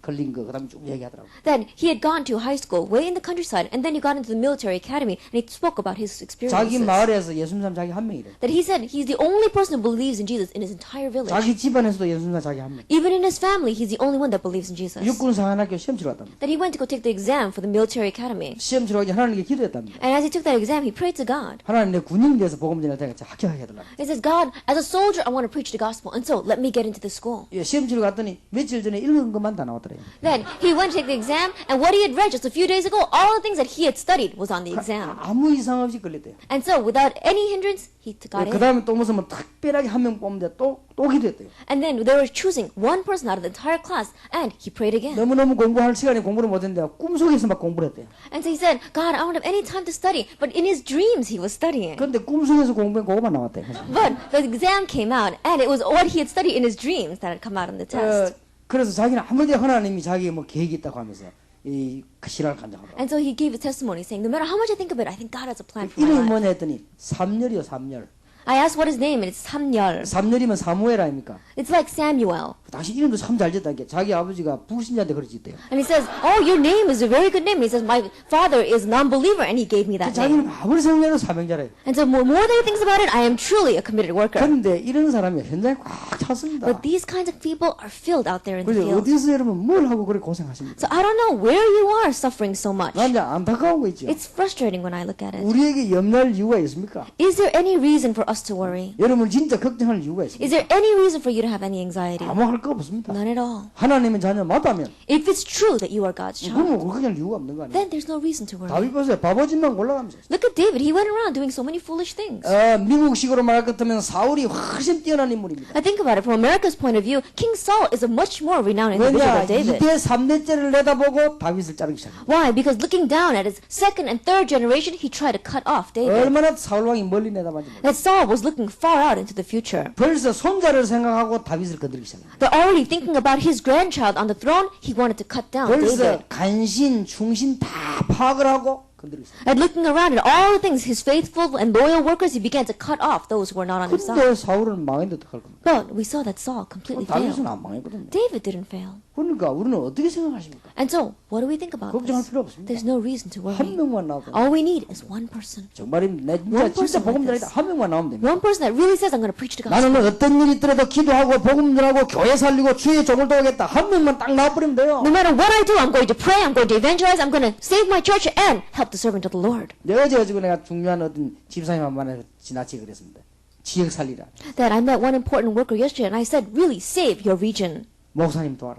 걸린 거 그다음에 쭉 얘기하더라고. that he had gone to high school way in the countryside, and then he got into the military academy, and he spoke about his 자기 experiences. 마을에서 예수 믿는 사람 자기 한 명이래. That he said he's the only person who believes in Jesus in his entire village. 자기 집안에서도 예수 믿는 사람 자기 한 명. Even in his family, he's the only one that believes in Jesus. 육군 사관학교 시험 치러 갔답니다. That he went to go take the exam for the military academy. 시험 치러 가기 하나님께 기도했답니다. And as he took that exam, he prayed to God. 하나님 내 군인이 돼서 복음 전할 테니까 합격하게 해달라. He says, God, as a soldier, I want to preach the gospel, and so let me get into the school. 예, 시험 치러 갔더니 며칠 전에 읽은 것만 다 나왔더래요. Then he went to take the exam, and what he had read just a few days ago, all the things that he had studied was on the exam. 아무 이상 없이 걸렸대요. And so, without any hindrance, he got 그 in. 다음에 또 무슨 뭐 특별하게 한 명 뽑는데 또 기도했대요. And then they were choosing one person out of the entire class, and he prayed again. 너무너무 공부할 시간에 공부를 못했는데 꿈속에서 막 공부를 했대요. And so he said, God, I don't have any time to study. But in his dreams, he was studying. 그런데 꿈속에서 공부한 그거만 나왔대요. But the exam came out, and it was what he had studied in his dreams that had come out on the test. 그래서 자기는 아무리 하나님이 자기 뭐 계획이 있다고 하면서 이 신앙을 간증하더라고요. And so he gave his testimony saying, no matter how much I think of it, I think God has a plan for my 이름이 life. 뭐냐 했더니 삼열이요 삼열. I asked what his name, and it's Samyal. 삼열이면 사무엘 아닙니까? It's like Samuel. 당신 이름도 참 잘 짓다. 자기 아버지가 불신자인데 그렇게 짓대요. And he says, oh, your name is a very good name. He says, my father is a non-believer, and he gave me that name. 자기는 아무리 생각해도 사명자래요. And so more that he thinks about it, I am truly a committed worker. 그런데 이런 사람이 현장에 꽉 찼습니다. But these kinds of people are filled out there in the 그래서 field. 어디서 여러분 뭘 하고 그렇게 고생하십니까? So I don't know where you are suffering so much. 난 이제 안타까운 거 있죠. It's frustrating when I look at it. 우리에게 염려할 이유가 있습니까? Is there any reason for us to worry? 여러분 진짜 걱정할 이유가 있습니까? Is there any reason for you to have any anxiety? 아무 할 거 없습니다. None at all. 하나님의 자녀 맞다면 If it's true that you are God's child, 그러면 걱정할 이유가 없는 거 아니에요? then there's no reason to worry. 다윗 보세요. 바보짓만 올라가면서 Look at David. He went around doing so many foolish things. 미국식으로 말할 것 같으면 사울이 훨씬 뛰어난 인물입니다. I think about it from America's point of view. King Saul is a much more renowned individual 왜냐? than David. 2대 3대째를 내다보고 다윗을 자르기 시작합니다. Why? Because looking down at his second and third generation, he tried to cut off David. 얼마나 사울왕이 멀리 내다봤는지 몰라요. That Saul was looking far out into the future. 벌써 손자를 생각하고 다윗을 건드리기 시작합니다. But already thinking about his grandchild on the throne, he wanted to cut down 벌써 David. 간신, 충신 다 파악을 하고 건드리기 시작합니다. And looking around at all the things, his faithful and loyal workers, he began to cut off those who were not on his side. 근데 사울은 망했는데 어떡할 겁니까? But we saw that Saul completely 다윗은 failed. 안 망했거든요. David didn't fail. 그러니까 우리는 어떻게 생각하십니까? And so, what do we think about 걱정할 this? 필요 없습니다. There's no reason to 한 worry. 명만 나오면 All we need is one person. 정말입니다. 내 One 진짜 person 복음 like 전이다. this. 한 명만 나오면 됩니다. One person that really says, I'm going to preach the gospel. 나는 어떤 일이 있더라도 기도하고 복음 전하고 교회 살리고 주의 종을 도우겠다. 한 명만 딱 나와버리면 돼요. No matter what I do, I'm going to pray, I'm going to evangelize, I'm going to save my church and help the servant of the Lord. 어제 가지고 내가 중요한 어떤 집사님 한 만에 지나치게 그랬습니다. 지역 살리라. That I met one important worker yesterday and I said, really save your region. 목사님 도와라.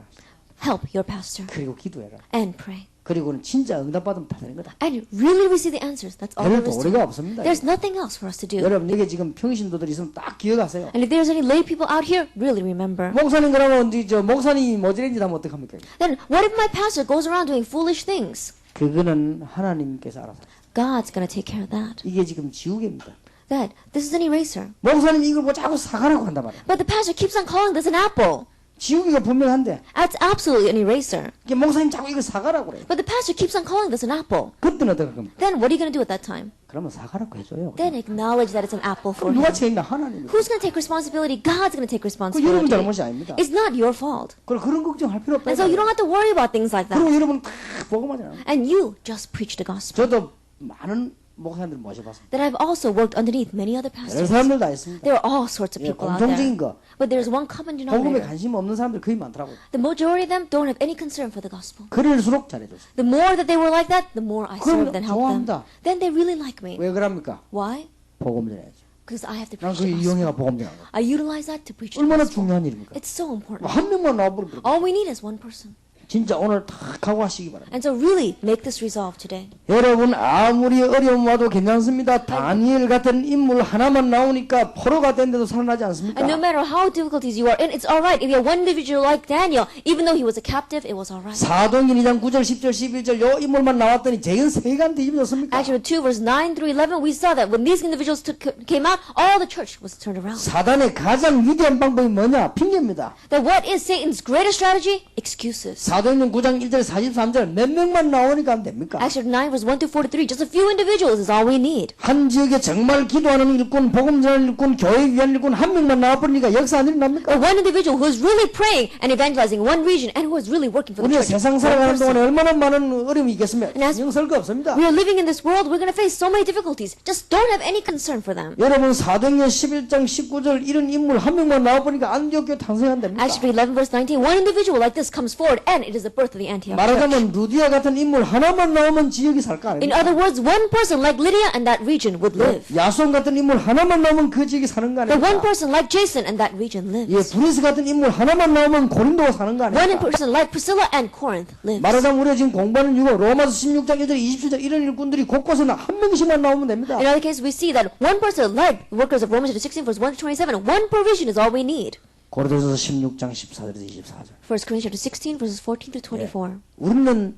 Help your pastor. 그리고 기도해라. And pray. 그리고는 진짜 응답받으면 다 되는 거다. And really receive the answers. That's all there 별로 is to 도리가 it. 없습니다. There's nothing else for us to do. 여러분 여기 지금 평신도들이 있으면 딱 기억하세요. And if there's any lay people out here, really remember. 목사님 그러면 저 목사님이 모질인지 하면 어떡합니까? Then what if my pastor goes around doing foolish things? 그거는 하나님께서 알아서. God's going to take care of that. 이게 지금 지우개입니다. That this is an eraser. 목사님 이걸 뭐 자꾸 사과라고 한단 말이야. But the pastor keeps on calling this an apple. 지우개가 분명한데 That's absolutely an eraser. 이게 목사님 자꾸 이걸 사과라고 그래. But the pastor keeps on calling this an apple. 그때는 어떡할 겁니까? Then what are you going to do at that time? 그러면 사과라고 해줘요. Then acknowledge that it's an apple for 그럼 누가 him. 책임나? 하나님이. Who's going to take responsibility? God's going to take 그 responsibility. 여러분 잘못이 아닙니다. It's not your fault. 그런 걱정할 필요 없다. And so you don't have to worry about things like that. 그리고 여러분 다 복음하잖아요. And you just preach the gospel. 저도 많은 목사님들 모셔봤습니다. That I've also worked underneath many other 여러 pastors. 사람들 다 있습니다. There are all sorts of 예, people out 공통적인 there. 거. But there's one common 복음에 denominator. 관심 없는 사람들 거의 많더라고요. The majority of them don't have any concern for the gospel. 그럴수록 잘해줬어요. The more that they were like that, the more I 그럼 served and helped them. 좋아합니다. Then they really like me. 왜 그럽니까? Why? 복음 전해야죠. Because I have to 난 preach 그 the 이용해가 gospel. 복음 전하는 거. I utilize that to preach the 얼마나 gospel. 중요한 일입니까? It's so important. 한 명만 나와버리면 All we need is one person. 진짜 오늘 탁 각오하시기 바랍니다. And so really make this resolve today. 여러분 아무리 어려움 와도 괜찮습니다. 다니엘 같은 인물 하나만 나오니까 포로가 된데도 살아나지 않습니까? And no matter how difficulties you are in, it's all right. If you have one individual like Daniel, even though he was a captive, it was all right. 사도행전 2장 9절 10절 11절 요 인물만 나왔더니 재현 세계가 뒤집어졌습니까? Actually, 2 verse 9 through 11, we saw that when these individuals came out, all the church was turned around. 사단의 가장 위대한 방법이 뭐냐? 핑계입니다. That what is Satan's greatest strategy? Excuses. 사도행전 9장 1절 43절 몇 명만 나오니까 안 됩니까? Actually, 9 verse 1 through 43, just a few individuals is all we need. 한 지역에 정말 기도하는 일꾼, 복음 전하는 일꾼, 교회 위한 일꾼 한 명만 나와버리니까 역사 안 일어납니까? Or one individual who is really praying and evangelizing one region and who is really working for the 우리가 church. 세상 One 살아가는 person. 동안에 얼마나 많은 어려움이 있겠습니까? And as- 신경 쓸 거 없습니다. We are living in this world, we're going to face so many difficulties. Just don't have any concern for them. 여러분 사도행전 11장 19절 이런 인물 한 명만 나와버리니까 안디옥 교회 탄생한답니까? Actually, 11 verse 19, one individual like this comes forward and it is the birth of the Antioch church. 말하자면 루디아 같은 인물 하나만 나오면 지역이 살 거 In 아닙니까? other words, one person like Lydia and that region would live. 야손 같은 인물 하나만 나오면 그 지역이 사는 거 The one 아닙니까? person like Jason and that region 예, lives. 브리스 같은 인물 하나만 나오면 고린도가 사는 거 One 아닙니까? person like Priscilla and Corinth lives. 말하자면 우리가 지금 공부하는 이유가 로마서 16장 1절 27절 이런 일꾼들이 곳곳에 한 명씩만 나오면 됩니다. In other cases, we see that one person like the workers of Romans chapter 16 verse 1 to 27, one provision is all we need. 고린도서 16장 14절에서 24절. 1 Corinthians chapter 16 verses 14 to 24. 우리는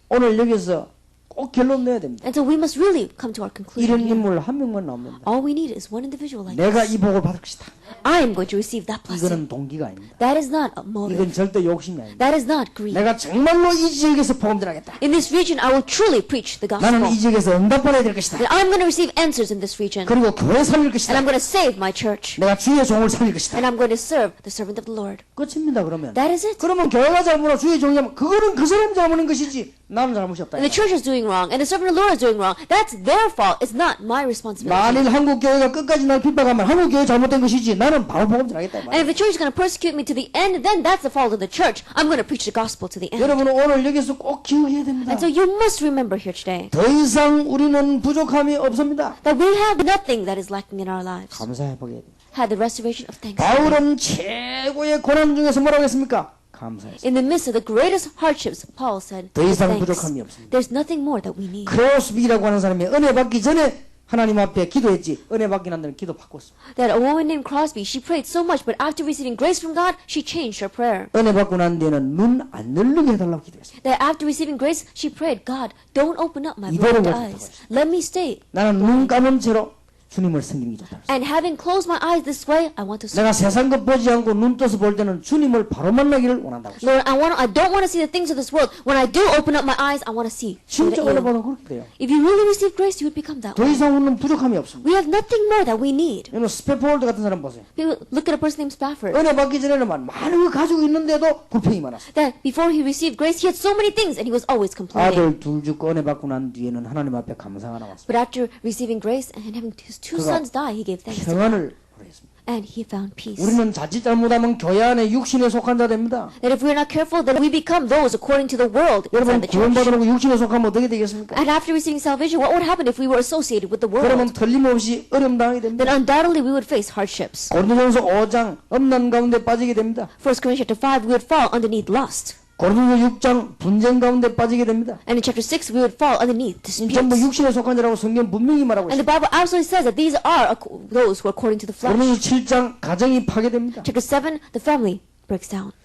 오늘 여기서 꼭 결론 내야 됩니다. And so we must really come to our conclusion 이런 here. 인물 한 명만 나오면 됩니다. All we need is one individual like 내가 this. 이 복을 받을 것이다. I am going to receive that blessing. 이거는 동기가 아닙니다. That is not a motive. 이건 절대 욕심이 아닙니다. That is not greed. 내가 정말로 이 지역에서 복음 전하겠다. In this region, I will truly preach the gospel. 나는 이 지역에서 응답받아야 될 것이다. That I'm going to receive answers in this region. 그리고 교회 살릴 And 것이다. I'm going to save my church. 내가 주의 종을 살릴 것이다. And I'm going to serve the servant of the Lord. 끝입니다. 그러면. That is it. 그러면 교회가 잘못하고 주의 종이 잘못, 그거는 그 사람 잘못인 것이지 나는 잘못이 없다. And the church is doing wrong, and the servant of the Lord is doing wrong. That's their fault. It's not my responsibility. 만일 한국 교회가 끝까지 날 핍박하면 한국 교회 잘못된 것이지 나는 바로 복음 전하겠다. 이 And 말이야. if the church is going to persecute me to the end, then that's the fault of the church. I'm going to preach the gospel to the end. 여러분은 오늘 여기서 꼭 기억해야 됩니다. And so you must remember here today 더 이상 우리는 부족함이 없습니다. that we have nothing that is lacking in our lives. 감사해 보게 됩니다. Had the restoration of thanksgiving. 바울은 최고의 고난 중에서 뭐라고 했습니까? 감사했습니다. In the midst of the greatest hardships, Paul said, 더 이상 thanks. 부족함이 없습니다. There's nothing more that we need. 크로스비라고 하는 사람이 은혜 받기 전에 하나님 앞에 기도했지 은혜 받기 난 다음에 기도 바꿨어. That a woman named Crosby, she prayed so much, but after receiving grace from God, she changed her prayer. 은혜 받고 난 뒤에는 눈 안 열리게 해달라고 기도했어. That after receiving grace, she prayed, God, don't open up my 이대로 blind 가서 eyes. Let me stay. 나는 눈 감은 채로 주님을 섬기는 게 좋다. And having closed my eyes this way, I want to serve. 내가 세상 것 보지 않고 눈 떠서 볼 때는 주님을 바로 만나기를 원한다고. Lord, I don't want to see the things of this world. When I do open up my eyes, I want to see. 진짜 you. 은혜 받으면 그렇게 돼요. If you really receive grace, you would become that 더 way. 이상 우리는 부족함이 없습니다. We have nothing more that we need. 여러분 스페포월드 같은 사람 보세요. People, look at a person named Spafford. 은혜 받기 전에는 많은 거 가지고 있는데도 불평이 많았어요. That before he received grace, he had so many things and he was always complaining. 아들 둘 죽고 은혜 받고 난 뒤에는 하나님 앞에 감사가 나왔습니다. But after receiving grace and having his two 그가 sons die, he gave thanks to God. 평안을 보냈습니다. and he found peace. 우리는 자칫 잘못하면 교회 안에 육신에 속한 자 됩니다. That if we're not careful, then we become those according to the world 여러분 inside the church. 구원받으라고 육신에 속하면 어떻게 되겠습니까? And after receiving salvation, what would happen if we were associated with the 그러면 world? 틀림없이 어려움 당하게 됩니다. Then undoubtedly we would face hardships. 고린도전서 5장 음란 가운데 빠지게 됩니다. 1 Corinthians chapter 5, we would fall underneath lust. 고린도전서 6장 분쟁 가운데 빠지게 됩니다. And in chapter 6, we would fall underneath 전부 disputes. 육신에 속한 자라고 성경 분명히 말하고 And the 있습니다. Bible absolutely says that these are those who are according to the flesh. 고린도전서 7장 가정이 파괴됩니다. Chapter 7, the family breaks down.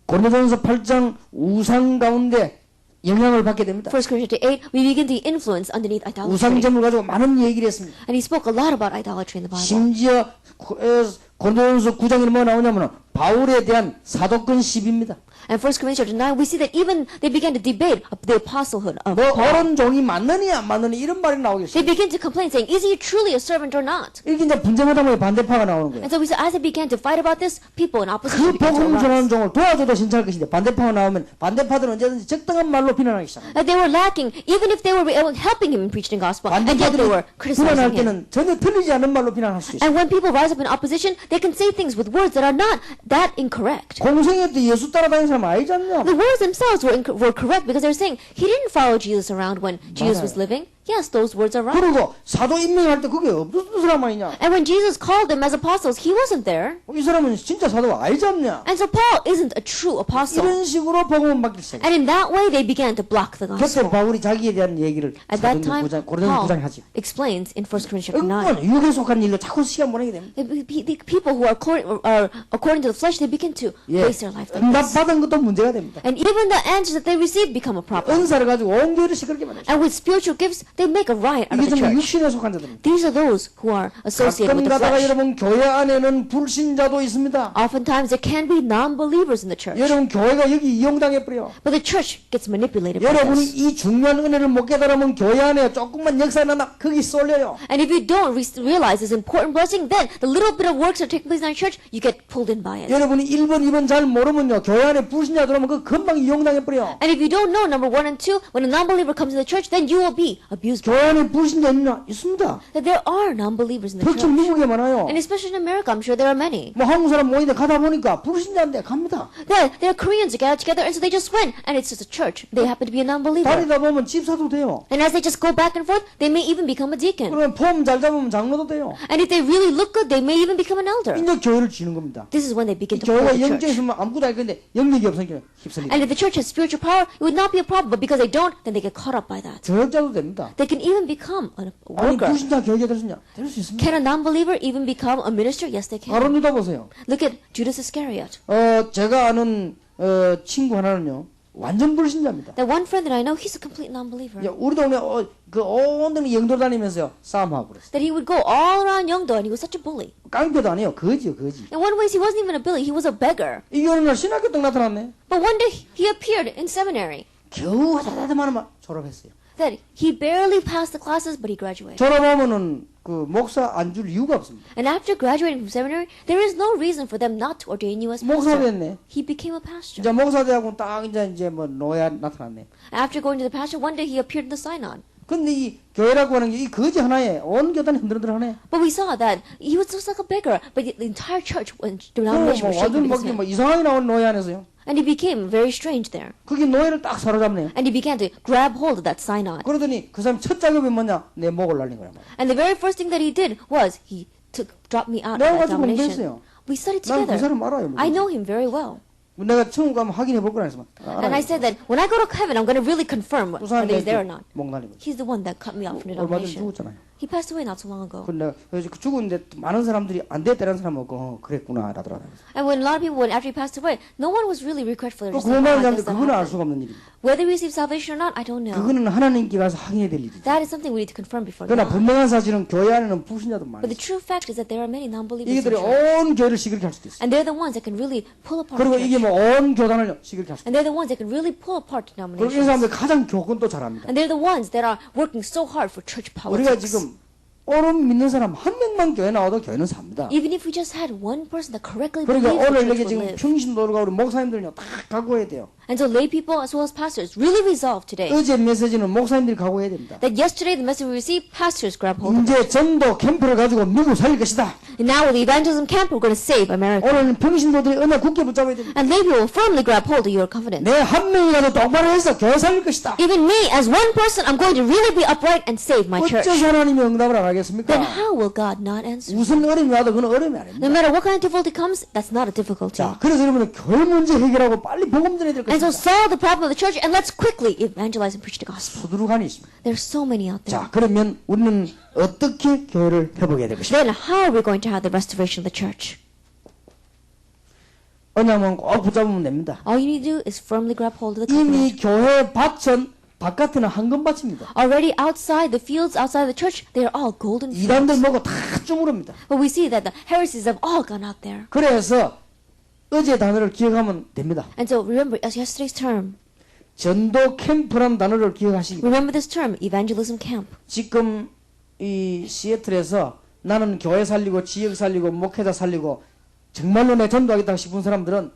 고린도전서 8장 우상 가운데 영향을 받게 됩니다. 1 Corinthians chapter 8, we begin to influence underneath idolatry. 우상점을 가지고 많은 얘기를 했습니다. And he spoke a lot about idolatry in the Bible. 심지어 고린도전서 9장에 뭐 나오냐면 바울에 대한 사도권 시비입니다. And 1 Corinthians chapter 9, we see that even they began to debate the apostlehood of 너 Paul. 옳은 종이 맞느냐 안 맞느냐 이런 말이 나오기 They 시작해요. begin to complain, saying, is he truly a servant or not? 이렇게 이제 분쟁하다 보니 반대파가 나오는 거예요. And so we saw, as they began to fight about this, people in 그 opposition began to 복음 전하는 arise. 종을 도와줘도 신청할 것인데 반대파가 나오면 반대파들은 언제든지 적당한 말로 비난하기 시작합니다. That they were lacking, even if they were helping him in preaching the gospel, and yet they were 반대파들이 불안할 criticizing him. 때는 전혀 틀리지 않은 말로 비난할 수 있어요. And when people rise up in opposition, they can say things with words that are not that incorrect. 공생애 때 예수 따라다니는 사람 아니지 않냐? The words themselves were correct because they're saying he didn't follow Jesus around when Jesus was 맞아요. living. Yes, those words are right. 그리고 사도 임명할 때 그게 없었던 사람 아니냐? And when Jesus called them as apostles, he wasn't there. 이 사람은 진짜 사도가 아니지 않냐? And so Paul isn't a true apostle. 이런 식으로 복음을 맡기 시작해요. And in that way, they began to block the 그때 gospel. 바울이 자기에 대한 얘기를 At that time, 고린도서 9장에 Paul 하지. explains in 1 Corinthians chapter 9. 은근 육에 속한 일로 자꾸 시간 보내게 됩니다. The people who are according to the flesh, they begin to 예, waste their life like this. 응답받은 것도 문제가 됩니다. And even the answers that they receive become a problem. 은사를 가지고 온 교회를 시끄럽게 만들죠. And with spiritual gifts, they make a riot out 이게 of the 정말 church. 육신에 속한 자들입니다. These are those who are associated 가끔 with the 가다가 flesh. 여러분 교회 안에는 불신자도 있습니다. Oftentimes, there can be non-believers in the church. 여러분 교회가 여기 이용당해 버려. But the church gets manipulated by 여러분이 this. 이 중요한 은혜를 못 깨달으면 교회 안에 조금만 역사 나나 거기 쏠려요. And if you don't realize this important blessing, then the little bit of works that take place in our church, you get pulled in by it. 여러분이 1번, 2번 잘 모르면요. 교회 안에 불신자 들어오면 그 금방 이용당해 버려. And if you don't know number 1 and 2, when a non-believer comes in the church, then you will be abused by it. 교회 안에 불신자 있나? 있습니다. That there are non-believers in the 특히 church. 미국에 많아요. And especially in America, I'm sure there are many. 뭐 한국 사람 모이는데 가다 보니까 불신자인데 갑니다. There are Koreans who get out together, and so they just went, and it's just a church. They happen to be a non-believer. 다니다 보면 집사도 돼요. And as they just go back and forth, they may even become a deacon. 그러면 폼 잘 잡으면 장로도 돼요. And if they really look good, they may even become an elder. 이제 교회를 지는 겁니다. This is when they 이 begin to pull 교회가 the 영적이 church. 있으면 아무것도 할 건데 영력이 없으니까 휩쓸리다. And if the church has spiritual power, it would not be a problem. But because they don't, then they get caught up by that. 저역자도 됩니다. They can even become a 아니 worker. 불신자 교회가 될 수 있냐? 될 수 있습니다. Can a non-believer even become a minister? Yes, they can. 바로 믿어 보세요. Look at Judas Iscariot. 제가 아는 친구 하나는요. 완전 불신자입니다. That one friend that I know, he's a complete non-believer. 야, 우리 동네 온 동네 영도 다니면서요. 싸움하고 그랬어요. That he would go all around Yeongdo, and he was such a bully. 깡패도 아니에요. 거지요, 거지. In one ways, he wasn't even a bully. He was a beggar. 이게 어느 날 신학교 딱 나타났네. But one day, he appeared in seminary. 겨우 하다하다만 졸업했어요. That he barely passed the classes, but he graduated. 졸업하면은 그 목사 안 줄 이유가 없습니다. And after graduating from seminary, there is no reason for them not to ordain you as 목사 pastor. 됐네. He became a pastor. 이제 목사 되고 딱 이제 뭐 노예 나타났네. After going to the pastor, one day he appeared in the synod. 근데 이 교회라고 하는 게 이 거지 하나에 온 교단이 흔들흔들하네. But we saw that he was just like a beggar, but the entire church and 뭐 denomination was shaken 완전 because 뭐 of him. 이상하게 나온 노예 안에서요. And he became very strange there. 그게 노예를 딱 사로잡네요. And he began to grab hold of that synod. 그러더니 그 사람 첫 작업이 뭐냐? 내 목을 날린 거란 말이야. And the very first thing that he did was he dropped me out of 내가 that 같이 domination. 공부했어요. We studied 난 그 together. 사람 알아요. I know him very well. 내가 천국 가면 확인해 볼 거라 했으면 And I said that when I go to heaven, I'm going to really confirm 그 whether 사람이 he's there or not. 목 날린 거지. He's the one that cut me off from the 얼마 전에 domination. 죽었잖아요. He passed away not so long ago. 그 내가 그래서 죽었는데 많은 사람들이 안 됐다는 사람 없고 그랬구나 라더라고요. And when a lot of people, after he passed away, no one was really regretful. They're 또 just like, 구원받은 "Oh, I guess 사람들 that 그거는 알 happened." 수가 없는 일입니다. Whether we receive salvation or not, I don't know. 그거는 하나님께 가서 확인해야 될 일이죠. That is something we need to confirm before 그러나 God. 분명한 사실은 교회 안에는 불신자도 But 많아요. the true fact is that there are many non-believers in 이들이 church. 온 교회를 시끄럽게 할 수도 있어요. And they're the ones that can really pull apart 그리고 the 이게 church. 뭐 온 교단을 시끄럽게 할 수도 And they're the ones that can really pull apart 그리고 이 denominations. 사람들 가장 교권도 잘합니다. And they're the ones that are working so hard for church 우리가 politics. 지금 옳은 믿는 사람 한 명만 교회 나와도 교회는 삽니다. Even if we just had one person that correctly 그러니까 believes the 오늘 church 이렇게 would 지금 live. 평신도가 우리 목사님들요 다 각오해야 돼요. And so lay people as well as pastors really resolve today 어제 메시지는 목사님들이 각오해야 됩니다. that yesterday the message we received, pastors grab hold of it. 이제 전도 캠프를 가지고 미국 살릴 것이다. And now with the evangelism camp, we're going to save America. 오늘 평신도들이 언약 굳게 붙잡아야 됩니다. And lay people will firmly grab hold of your covenant. 내 한 명이라도 똑바로 해서 교회 살릴 것이다. Even me, as one person, I'm going to really be upright and save my church. 어째서 하나님이 응답을 안 하겠습니까? Then how will God not answer? 무슨 어려움이 와도 그건 어려움이 No 아닙니다. matter what kind of difficulty comes, that's not a difficulty. 자, 그래서 여러분은 교회 문제 해결하고 빨리 복음 전해야 될 And so 것입니다. solve the problem of the church and let's quickly evangelize and preach the gospel. 수두룩한이 있습니다. There's so many out there. 자, 그러면 우리는 어떻게 교회를 회복해야 될 것입니까? Then how are we going to have the restoration of the church? 언약만 꼭 붙잡으면 됩니다. All you need to do is firmly grab hold of the covenant. 이미 교회 밭은 바깥에는 황금밭입니다. Already outside the fields, outside the church, they are all golden 이단들 fields. 뭐고 다 쭈무릅니다. But we see that the heresies have all gone out there. 그래서 어제 단어를 기억하면 됩니다. And so remember, as yesterday's term, 전도 캠프라는 단어를 기억하시기 바랍니다. remember this term, evangelism camp. 지금 이 시애틀에서 나는 교회 살리고 지역 살리고 목회자 살리고 정말로 내 전도하겠다 싶은 사람들은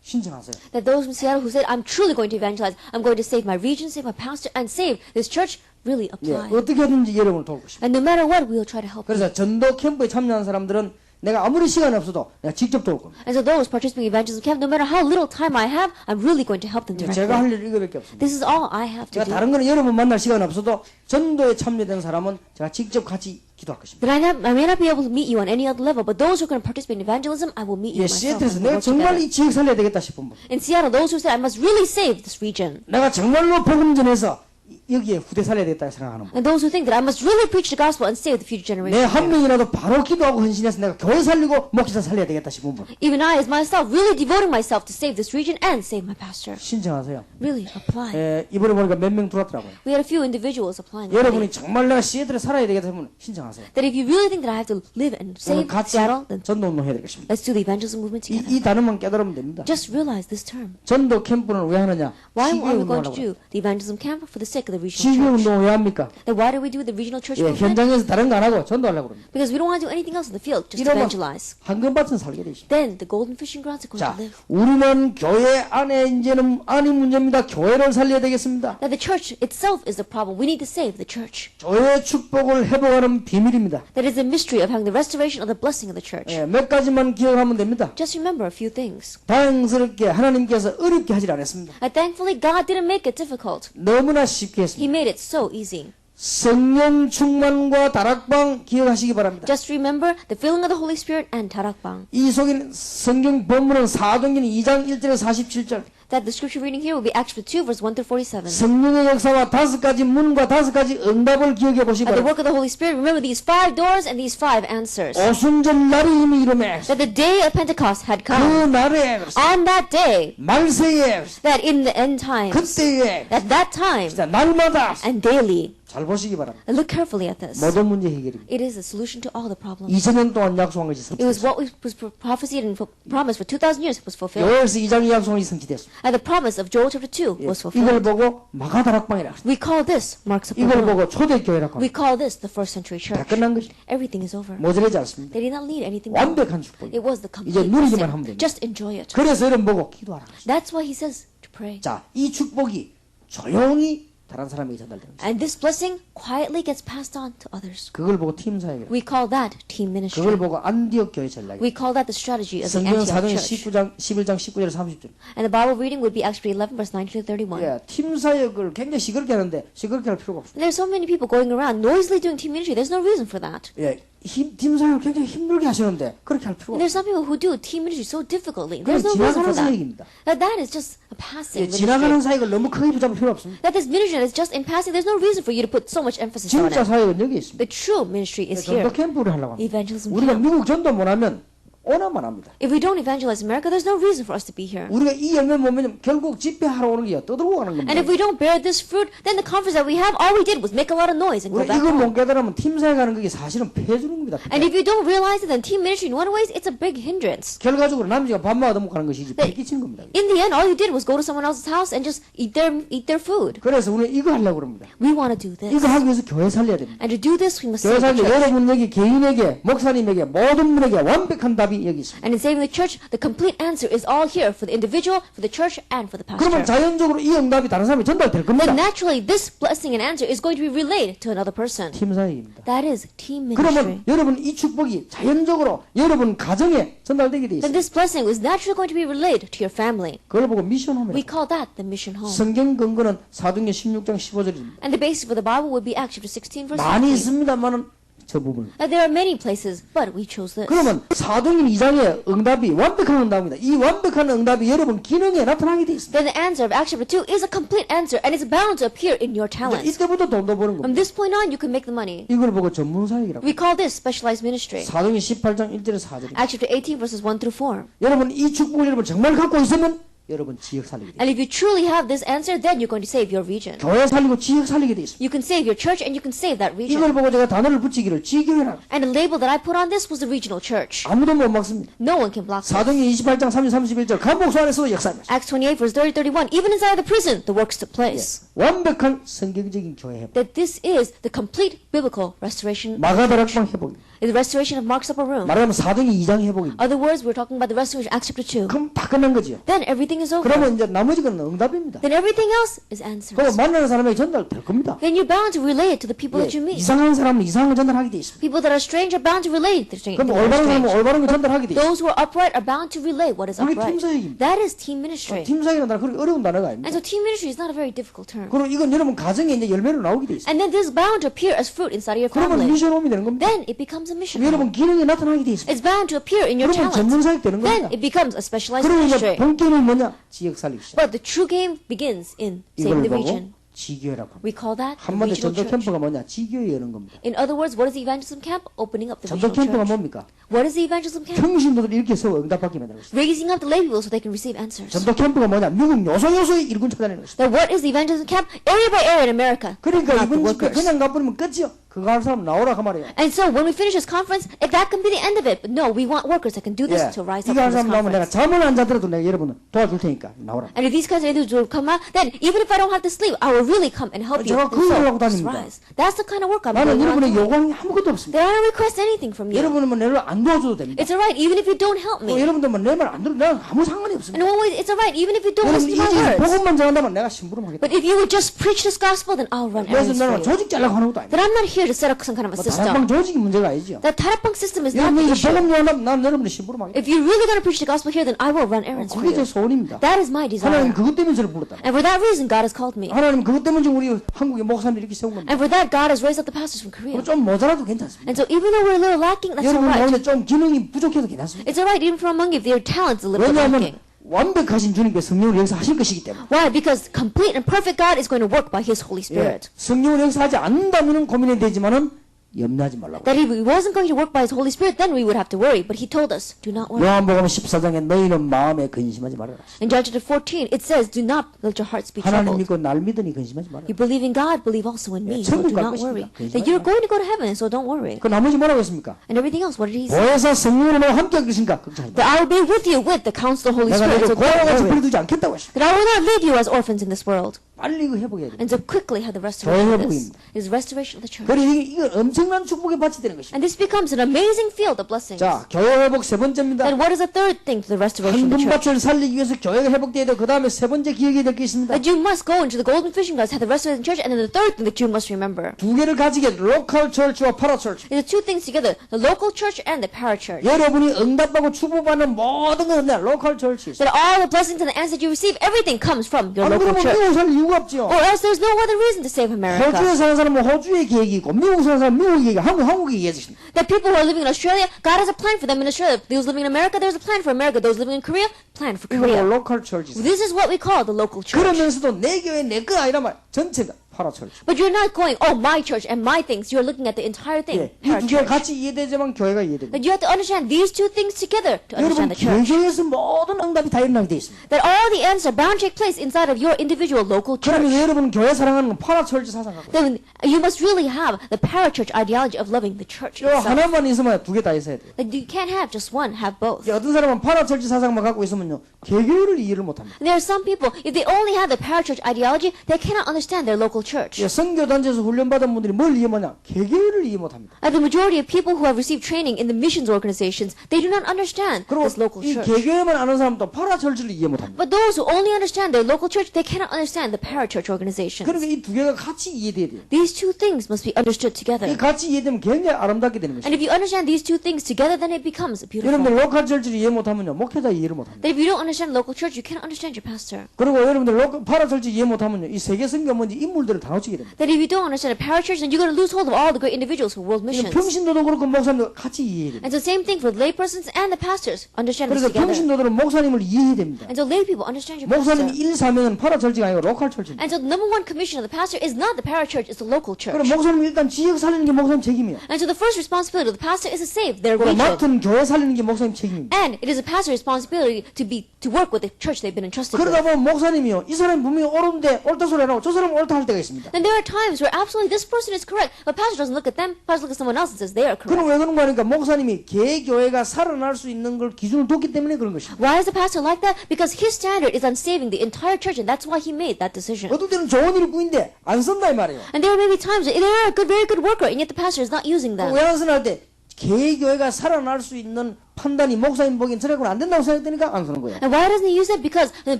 신청하세요. That those from Seattle who said, I'm truly going to evangelize, I'm going to save my region, save my pastor, and save this church, really 예, apply. 어떻게든지 여러분을 도울 것입니다. And no matter what, we'll try to help you. 그래서 전도 캠프에 참여한 사람들은 내가 아무리 시간이 없어도 내가 직접 도울 겁니다. And so those participating in evangelism camp, no matter how little time I have, I'm really going to help them 제가 directly. 할 일 이거밖에 없습니다. This is all I have to 제가 do. 다른 거는 여러분 만날 시간이 없어도 전도에 참여된 사람은 제가 직접 같이 기도할 것입니다. That I may not be able to meet you on any other level, but those who are going to participate in evangelism, I will meet you 예, myself. 시애틀에서 and we'll 내가 work 정말 together. 이 지역 살려야 되겠다 싶은 분, In Seattle, those who said, I must really save this region. 내가 정말로 복음 전해서 여기에 후대 살려야 되겠다 생각하는 분, And those who think that I must really preach the gospel and save the future 내 generation. 한 명이라도 바로 기도하고 헌신해서 내가 교회 살리고 목회자 살려야 되겠다 싶은 분 Even I, as myself, really devoting myself to save this region and save my pastor. 신청하세요. Really apply. 예, 이번에 보니까 몇 명 들어왔더라고요. We had a few individuals applying. 여러분이 정말 내가 시애틀에 살아야 되겠다 하면 신청하세요. That if you really think that I have to live and 오늘 save 같이 Seattle, then 전도운동 해야 되겠습니다. let's do the evangelism movement together. 이 단어만 깨달으면 됩니다. Just realize this term. 전도 캠프는 왜 하느냐? Why 시교회 are we going to 운동하려고. do the evangelism camp? For the sake of the regional 시교회 church. 운동을 왜 합니까? Then why do we do the regional church 예, movement? 현장에서 다른 거 안 하고 전도하려고 그럽니다. Because we don't want to do anything else in the field, just 이러면 evangelize. 황금밭은 살게 되십니다. Then the golden fishing grounds are going 자, to live. 우리는 교회 안에 이제는 안이 문제입니다. 교회를 살려야 되겠습니다. That the church itself is the problem. We need to save the church. 교회의 축복을 회복하는 비밀입니다. That is the mystery of having the restoration of the blessing of the church. 예, 몇 가지만 기억하면 됩니다. Just remember a few things. 다행스럽게 하나님께서 어렵게 하질 않았습니다. Thankfully, God didn't make it difficult. 너무나 쉽게 He 했습니다. made it so easy. 성령 충만과 다락방 기억하시기 바랍니다. Just remember the filling of the Holy Spirit and tarakbang. 이 속에 성경 본문은 사도행전 2장 1절에서 47절 That the scripture reading here will be Acts 2, verse 1 through 47. 성령의 역사와 5가지 문과 5가지 응답을 기억해 보시기 At the 바랍니다. work of the Holy Spirit, remember these 5 doors and these 5 answers. 오순절 날이 이미 이름에 That the day of Pentecost had 그 come. 날에 On that day, 말세에 that in the end times, 그때에 at that time, 진짜 날마다 and daily, 잘 보시기 바랍니다. and look carefully at this. 모든 문제 해결입니다. It is a solution to all the problems. 2000년 동안 약속한 것이 It was 성취됐습니다. what was prophesied and promised for 2,000 years was fulfilled. 요엘서 2장의 약속한 것이 성취됐습니다. And the promise of Joel chapter 2 was 이걸 fulfilled. 보고 마가다락방이라 We call this Mark's 이걸 Upper Room. 보고 초대교회라고 We 합니다. call this the first century 다 church. 끝난 것이 Everything is over. 모자라지 않습니다. They did not need anything more. 완벽한 축복. It was the 이제 complete 누리기만 하면 blessing. 됩니다. Just enjoy it. 그래서 여러분 보고 기도하라. That's why he says to pray. 자, 이 축복이 조용히 다른 사람에게 전달되는 것입니다. And this blessing quietly gets passed on to others. 그걸 보고 팀 사역이라. We call that team ministry. 그걸 보고 안디옥 교회 전략이. We call that the strategy of the 성경 Antioch 사도행 church. 11장 19절 30절. And the Bible reading would be Acts 11 verse 19 to 31. 예, 팀 사역을 굉장히 시끄럽게 하는데 시끄럽게 할 필요가 없습니다. And there's so many people going around noisily doing team ministry. There's no reason for that. 예, 팀 사역을 굉장히 힘들게 하시는데 그렇게 할 필요가 And 없습니다. there's some people who do team ministry so difficultly. 그건 There's no reason 지나가는 for that. 사역입니다. That is just a 예, passing 지나가는 ministry. 사역을 너무 크게 붙잡을 필요 없습니다. That this ministry is just in passing. There's no reason for you to put so much emphasis on 진짜 it. 사역은 여기 있습니다. The true ministry is 전도 here. 캠프를 하려고 합니다. Evangelism 우리가 camp. 미국 전도 못하면 오나만 합니다. If we don't evangelize America, there's no reason for us to be here. 우리가 이 열매 못 맺으면 결국 집회하러 오는 게 떠들고 가는 겁니다. And if we don't bear this fruit, then the conference that we have, all we did was make a lot of noise and go 우리 back 이걸 home. 못 깨달으면 팀 사역하는 게 사실은 폐해주는 겁니다. And if you don't realize it, then team ministry in one ways, it's a big hindrance. 결과적으로 남자가 밥만 얻어먹고 가는 것이지 폐 끼치는 겁니다. In the end, all you did was go to someone else's house and just eat their food. 그래서 우리는 이거 하려고 그럽니다. We want to do this. 이거 하기 위해서 교회 살려야 됩니다. And to do this, we must 교회 save the 살려 church. 여러분에게 개인에게 목사님에게 모든 분에게 완벽한 답이 응답이 여기 있습니다. And in saving the church, the complete answer is all here for the individual, for the church, and for the 그러면 pastor. 자연적으로 이 응답이 다른 사람이 전달될 겁니다. Then naturally, this blessing and answer is going to be relayed to another person. 팀 사역입니다. That is team 그러면 ministry. 여러분 이 축복이 자연적으로 여러분 가정에 전달되게 돼 Then 있습니다. this blessing is naturally going to be relayed to your family. 그걸 보고 We 미션홈이라고. call that the mission home. 성경 근거는 사도행전 16장 15절입니다. And the basis for the Bible would be Acts chapter 16, verse 많이 15. 있습니다만은 저 부분. There are many places, but we chose this. 그러면 사도행전 2장의 응답이 완벽한 응답입니다. 이 완벽한 응답이 여러분 기능에 나타나게 돼 있습니다. Then the answer of Acts chapter 2 is a complete answer, and it's bound to appear in your talents. 이때부터 돈도 버는 From 겁니다. this point on, you can make the money. 이걸 보고 전문 사역이라고. We call this specialized ministry. 사도행전 18장 1절에서 4절입니다. Acts chapter 18, verses 1 through 4. 여러분 이 축복을 여러분 정말 갖고 있으면 여러분 지역 살리게 돼. And if you truly have this answer, then you're going to save your region. 교회 살리고 지역 살리게 돼 있습니다. You can save your church, and you can save that region. 이걸 보고 제가 단어를 붙이기를 지교회라. And the label that I put on this was the regional church. 아무도 못 막습니다. No one can block this. 사도행전 28장 30, 31절 감옥소 안에서도 역사입니다. Acts 28, verse 30, 31. Even inside the prison, the works took place. 완벽한 성경적인 교회 회복. That this is the complete biblical restoration. 마가다락방 회복입니다. The restoration of Mark's upper room. 말하면 사도행전 2장 회복입니다. Other words, we're talking about the restoration of Acts chapter 2. 그럼 다 끝난 거지요. Then everything is over. 그러면 이제 나머지 건 응답입니다. Then everything else is 그럼 answers. 만나는 사람에게 전달될 겁니다. Then you're bound to relay it to the people that you meet. 이상한 사람은 이상한 걸 전달하게 돼 있습니다. People that are strange are bound to relay it to strange. 그럼 올바른 사람은 올바른 걸 전달하게 돼 있습니다. Those who are upright are bound to relay what is 그게 upright. 팀사역입니다. That is team ministry. 팀사역이라는 단어 그렇게 어려운 단어가 And 아닙니다. so team ministry is not a very difficult term. 그럼 이건 여러분 가정에 이제 열매로 나오게 돼 있습니다. And then this is bound to appear as fruit inside of your 그러면 family. 미션홈이 되는 겁니다. Then it becomes a mission. 여러분 기능에 나타나게 돼 있습니다. It's bound to appear in your 그러면 talent. 전문사역 되는 Then 겁니다. it becomes a specialized 그러면 이제 ministry. 본게임은 뭐냐? 지역 살리기 시작. But the true game begins in saving 이걸 the 보고 region. 지교회라고 합니다. We call that the 한마디로 regional 전도 church. 캠프가 뭐냐? 지교회 여는 겁니다. In other words, what is the evangelism camp? Opening up the 전도 regional 캠프가 church. 뭡니까? What is the evangelism camp? 평신도들 이렇게 세워 응답받게 만드는 것입니다. Raising up the lay people so they can receive answers. 전도 캠프가 뭐냐? 미국 요소요소의 일군 찾아내는 것입니다. Then what is the evangelism camp? Area by area in America. 그러니까 Not the 이번 집회 workers. 그냥 가버리면 끝이요. 그거 할 사람 나오라 그 말이에요. And so when we finish this conference, if that can be the end of it, but no, we want workers that can do this 예. to rise up 이거 from 할 this 사람 나오면 내가 conference. 잠을 안 자더라도 내가 여러분을 도와줄 테니까 나오라. And if these kinds of individuals come out, then even if I don't have to sleep, I will really come and help you. 제가 그 일을 하고 다닙니다. rise. That's the kind of work I'm 나는 going on 여러분의 doing. 요구하는 게 아무것도 없습니다. Then I don't request anything from you. 여러분은 뭐 내를 안 도와줘도 됩니다. It's alright, even if you don't help 또 me. 여러분들 뭐 내 말 안 들어도 내가 아무 상관이 And 없습니다. in one way, it's alright, even if you don't 여러분 listen 이 to my 집에 words. 복음만 전한다면 내가 심부름하겠다. But if you would just preach this gospel, then I'll run 그래서 errands for 나는 you. 조직 잘라고 하는 것도 아닙니다. That I'm not here to set up some kind of a 뭐 다락방 system. 조직이 문제가 아니죠. The Tarapang system is not 여러분 the 이거 issue. 복음 전하면 난 여러분의 심부름하겠다. If you're really going to preach the gospel here, then I will run errands for 그게 제 you. 소원입니다. That is my 하나님 desire. 그것 때문에 저를 불렀다. And for that reason, God has called me. 하나님 그것 때문에 지금 우리 한국의 목사님들 이렇게 세운 겁니다. And for that, God has raised up the pastors from Korea. 좀 모자라도 괜찮습니다. And so even though we're a little lacking, that's 여러분 alright. 가운데 좀 기능이 부족해도 괜찮습니다. It's alright even from among you if their talents a little bit lacking. 왜냐하면 완벽하신 주님께 성령을 역사하실 것이기 때문에. Why? Because complete and perfect God is going to work by His Holy 예, Spirit. 성령을 역사하지 않는다면 고민이 되지만은 염려하지 말라고. That if He wasn't going to work by His Holy Spirit, then we would have to worry. But He told us, do not worry. 요한복음 14장에 너희는 마음에 근심하지 말아라. In John chapter 14, it says, do not let your hearts be 하나님 troubled. 믿고 날 믿으니 근심하지 말아라. You believe in God, believe also in me. 예, So 천국 do 갈 not worry. 것입니다. That you're going to go to heaven, so don't worry. 그 나머지 뭐라고 했습니까? And everything else, what did He say? 보혜사 성령으로 나와 함께 할 것인가 걱정하지 That 마. I will be with you with the counsel of the Holy 내가 Spirit. 너를 So don't 고아같이 worry. 버려두지 않겠다고 했어. That I will not leave you as orphans in this world. 빨리 그 회복해야 돼. And so quickly have the restoration of this. Is restoration of the church. 그래 이게 엄청난 축복의 밭이 되는 것입니다. And this becomes an amazing field of blessings. 자, 교회 회복 세 번째입니다. Then what is the third thing to the restoration of the 황금 church? 밭을 살리기 위해서 교회가 회복돼야 돼. 그 다음에 세 번째 기억해야 될 게 있습니다. That you must go into the golden fishing grounds, have the restoration church, and then the third thing that you must remember. 두 개를 가지게 로컬 철치와 파라 철치. There's two things together, the local church and the parachurch. 여러분이 응답하고 축복받는 모든 것은 로컬 철치. That all the blessings and the answers you receive, everything comes from your 안 local 그러면 church. 미국 살 이유가 없죠. Or else there's no other reason to save America. 호주에 사는 사람은 호주의 계획이 있고 미국 사는 사람은 미국의 계획이 한국의 계획이 있습니다. That people who are living in Australia, God has a plan for them in Australia. Those living in America, there's a plan for America. Those living in Korea, plan for 이거 Korea. 로컬 철치. This is what we call the local church. 그러면서도 내 교회 내 거 아니란 말 전체가 파라 철치. But you're not going, oh, my church and my things. You're looking at the entire thing. 이 두 개가 parachurch. 같이 이해되지만 교회가 이해됩니다. That you have to understand these two things together to 여러분 understand the church. 교회에서 모든 응답이 다 일어나게 돼 있습니다. That all the answers are bound to take place inside of your individual local 그러면 church. 여러분 교회 사랑하는 건 파라 철치 사상 갖고. Then you must really have the parachurch ideology of loving the church 요 itself. 하나만 있으면 두 개 다 있어야 돼요. That you can't have just one, have both. 어떤 사람은 파라 철치 사상만 갖고 있으면요 개교를 이해를 못합니다. And there are some people, if they only have the parachurch ideology, they cannot understand their local church. 예, 선교단체에서 훈련받은 분들이 뭘 이해 못하냐? 개개를 이해 못합니다. The majority of people who have received training in the missions organizations, they do not understand 그리고 this local 이 church. 개개만 아는 사람도 파라철치를 이해 못합니다. But those who only understand their local church, they cannot understand the parachurch organizations. 그러니까 이 두 개가 같이 이해돼야 돼요. These two things must be understood 이 together. 같이 이해되면 굉장히 아름답게 되는 And 것이죠. if you understand these two things together, then it becomes beautiful. 여러분들 로컬 철치를 이해 못하면요, 목회자 이해를 못합니다. That if you don't understand local church, you cannot understand your pastor. 그리고 여러분들 파라철치 이해 못하면요, 이 세계 선교 뭔지 인물들을 다 놓치게 됩니다. That if you don't understand a parachurch, then you're going to lose hold of all the great individuals for world missions. 평신도도 그렇고 목사님도 같이 이해해야 됩니다. And so same thing for laypersons and the pastors. Understand this 그래서 together. 평신도들은 목사님을 이해해야 됩니다. And so lay people understand your pastor. 목사님 일사명은 파라철치가 아니고 로컬 철치입니다. And so the number one commission of the pastor is not the parachurch, it's the local church. 그럼 목사님 일단 지역 살리는 게 목사님 책임이에요. And so the first responsibility of the pastor is to save their 그리고 region. 맡은 교회 살리는 게 목사님 책임입니다. And it is a pastor's responsibility to work with the church they've been entrusted 그러다 with. 보면 목사님이요, 이 사람이 분명히 옳은데 옳다 소리 안 하고 저 사람은 옳다 할 때가 있습니다. And there are times where absolutely this person is correct, but pastor doesn't look at them, pastor looks at someone else and says they are correct. 그럼 왜 그런 거 하니까 목사님이 개교회가 살아날 수 있는 걸 기준을 뒀기 때문에 그런 것입니다. Why is the pastor like that? Because his standard is on saving the entire church, and that's why he made that decision. 어떤 때는 좋은 일꾼인데 안 쓴다 이 말이에요. And there may be times that they are a good, very good worker, and yet the pastor is not using them. 왜 안 쓰나 할 때 개교회가 살아날 수 있는 판단이 목사님 보기엔 저래고는 안 된다고 생각되니까 안 쓰는 거예요. And why doesn't he use it? Because in the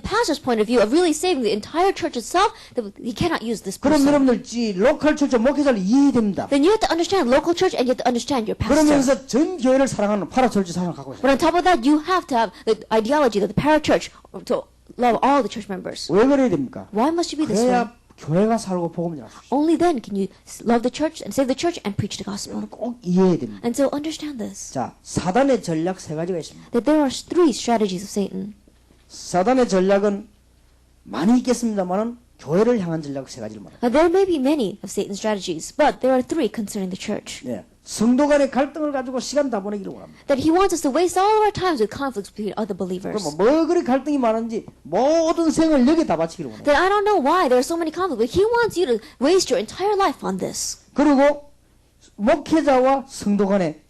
pastor's point of view of really saving the entire church itself, that he cannot use this 그럼 person. 여러분들 이 로컬 철저 목회자를 이해해야 됩니다. Then you have to understand local church and you have to understand your pastor. 그러면서 전 교회를 사랑하는 파라철저 사랑을 갖고 있어요. But on top of that, you have to have the ideology that the parachurch to love all the church members. 왜 그래야 됩니까? Why must you be this way? 그래야 교회가 살고 복음 전할 수 있어요. Only then can you love the church and save the church and preach the gospel. 꼭 이해해야 됩니다. And so understand this, 자, 사단의 전략 세 가지가 있습니다. that there are three strategies of Satan. 사단의 전략은 많이 있겠습니다만은 교회를 향한 전략 세 가지를 말합니다. Now, there may be many of Satan's strategies, but there are three concerning the church. 네. 성도 간의 갈등을 가지고 시간 다 보내기를 원합니다. That he wants us to waste all of our times with conflicts between other believers. 그럼 뭐 그리 갈등이 많은지 모든 생을 여기에 다 바치기를 원합니다. That I don't know why there are so many conflicts, but he wants you to waste your entire life on this. 그리고 목회자와 성도 간의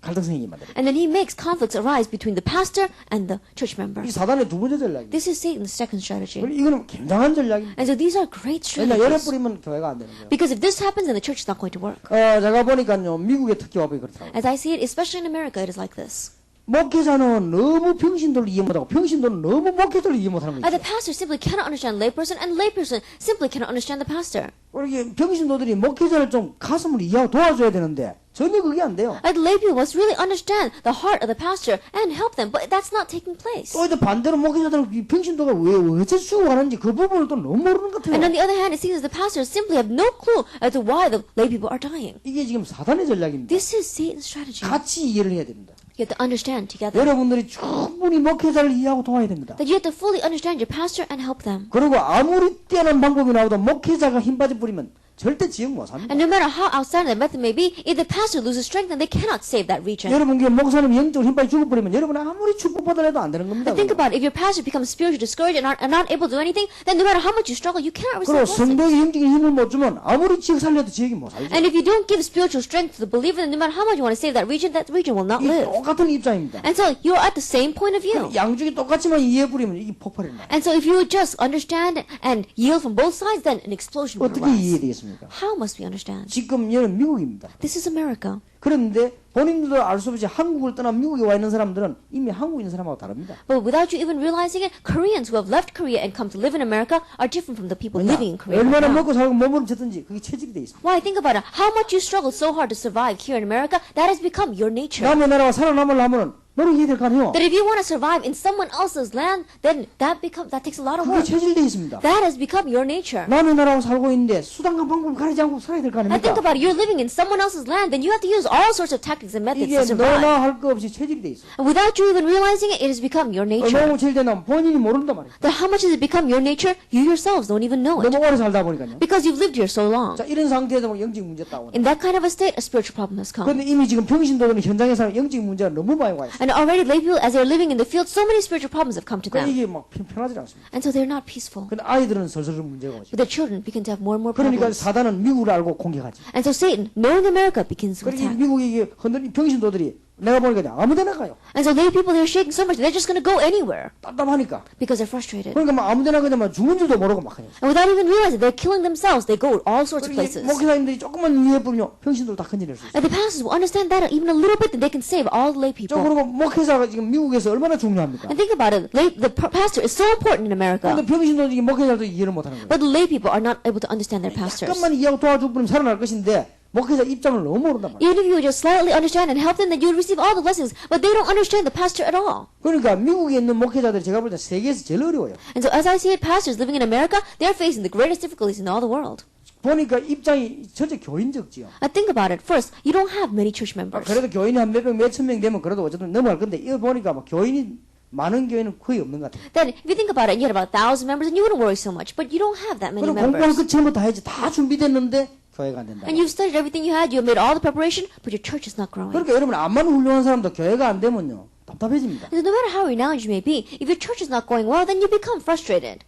갈등 생기게 만듭니다. And then he makes conflicts arise between the pastor and the church member. 이 사단의 두 번째 전략입니다. This is Satan's second strategy. 이거는 굉장한 전략입니다. And so these are great 왜냐 열에 strategies. 뿌리면 교회가 안 되는 거예요. Because if this happens, then the church is not going to work. 제가 보니까요 미국의 특히 와보기 그렇더라고요. As I see it, especially in America, it is like this. 목회자는 너무 평신도를 이해 못하고 평신도는 너무 목회자를 이해 못하는 The 거예요. pastor simply cannot understand layperson, and layperson simply cannot understand the pastor. 우리 평신도들이 목회자를 좀 가슴을 이해하고 도와줘야 되는데 전혀 그게 안 돼요. The lay people must really understand the heart of the pastor and help them, but that's not taking place. 또 반대로 목회자들은 이 평신도가 왜 어째 쓰고 가는지 그 부분을 또 너무 모르는 것 And on 같아요. the other hand, it seems that the pastors simply have no clue as to why the lay people are dying. 이게 지금 사단의 전략입니다. This is Satan's strategy. 같이 이해를 해야 됩니다. You have to understand together. 여러분들이 충분히 목회자를 이해하고 도와야 됩니다. That you have to fully understand your pastor and help them. 그리고 아무리 뛰어난 방법이 나와도 목회자가 힘 빠져 버리면 절대 지역 못 삽니다. And no matter how outstanding the method may be, if the pastor loses strength, then they cannot save that region. 여러분 목사님 영적으로 힘 빠져 죽어버리면 여러분 아무리 축복받으라 해도 안 되는 겁니다. But think about it. If your pastor becomes spiritually discouraged and not able to do anything, then no matter how much you struggle, you cannot 그리고 receive blessing. 성도에게 영적인 힘을 못 주면 아무리 지역 살려도 지역이 못 살죠. And if you don't give spiritual strength to the believer, then no matter how much you want to save that region will not 이 live. 똑같은 입장입니다. And so you're at the same point of view. 양쪽이 똑같지만 이해해버리면 이게 폭발이 나요. And so if you just understand and yield from both sides, then an explosion will 어떻게 arise. 이해되겠습니까? How must we understand? 지금 얘는 미국입니다. This is America. 그런데 본인들도 알 수 없이 한국을 떠나 미국에 와 있는 사람들은 이미 한국에 있는 사람하고 다릅니다. But without you even realizing it, Koreans who have left Korea and come to live in America are different from the people living in Korea. 얼마나 right now. 먹고 살고 몸부림쳤든지 그게 체질이 돼 있습니다. Why? Think about it. How much you struggled so hard to survive here in America, that has become your nature. 남의 나라가 살아남으려면 노력해야 될 거 아니에요. That if you want to survive in someone else's land, then that takes a lot of 그게 work. 체질돼 있습니다. That has become your nature. 남의 나라하고 살고 있는데 수단과 방법을 가리지 않고 살아야 될 거 And think 아닙니까? about it. You're living in someone else's land, then you have to use all sorts of tactics and methods 이게 to survive. 너나 할 거 없이 체질이 돼 있어요. And without you even realizing it, it has become your nature. 너무 체질되면 본인이 모른단 말이에요. That how much has it become your nature? You yourselves don't even know it. 너무 오래 살다 보니까요. Because you've lived here so long. 자, 이런 상태에서 영적 문제 따오는. In that kind of a state, a spiritual problem has come. 그런데 이미 지금 평신도들은 현장에서 영적 문제가 너무 많이 와 있어요. And already lay people, as they're living in the field, so many spiritual problems have come to 그러니까 them. 이게 막 편하지 않습니다. And so they're not peaceful. 근데 아이들은 슬슬 문제가 오죠. But the children begin to have more and more 그러니까 problems. 사단은 미국을 알고 공격하지. And so Satan, knowing America, begins to 그러니까 이 attack. 미국의 이게 흔들린 평신도들이 내가 보니까 아무데나 가요. And so lay people, they're shaking so much, they're just going to go anywhere 답답하니까. because they're frustrated. 그러니까 막 아무데나 그냥 막 죽은 줄도 모르고 막 하냐. And without even realizing, they're killing themselves. They go all sorts of places. 목회자님들이 조금만 이해해 보면요, 평신도를 다 건져낼 수 있어요. And the pastors will understand that even a little bit, then they can save all the lay 저 people. 그리고 목회자가 지금 미국에서 얼마나 중요합니까? And think about it, the pastor is so important in America. 근데 평신도들이 목회자도 이해를 못하는 거예요. But the lay people are not able to understand their pastors. 잠깐만 이해하고 도와줄 뿐이면 살아날 것인데 목회자 입장을 너무 모른단 말이에요. Even if you would just slightly understand and help them, then you would receive all the blessings. But they don't understand the pastor at all. 그러니까 미국에 있는 목회자들이 제가 볼 때 세계에서 제일 어려워요. And so as I see it, pastors living in America, they are facing the greatest difficulties in all the world. 보니까 입장이 전체 교인 적지요. I think about it. First, you don't have many church members. 그래도 교인이 한 몇 명, 몇천 명 되면 그래도 어쨌든 넘어갈 건데 이거 보니까 막 교인이 많은 교회는 거의 없는 것 같아요. Then, if you think about it, you had about 1,000 members, and you wouldn't worry so much. But you don't have that many 그리고 공부한 members. 것 전부 다 해야지 다 준비됐는데 교회가 안 된다. And you've studied everything you had, you have made all the preparation, but your church is not growing. 그러니까 여러분 암만 훌륭한 사람도 교회가 안 되면요 답답해집니다. And so no matter how renowned you may be, if your church is not going well, then you become frustrated.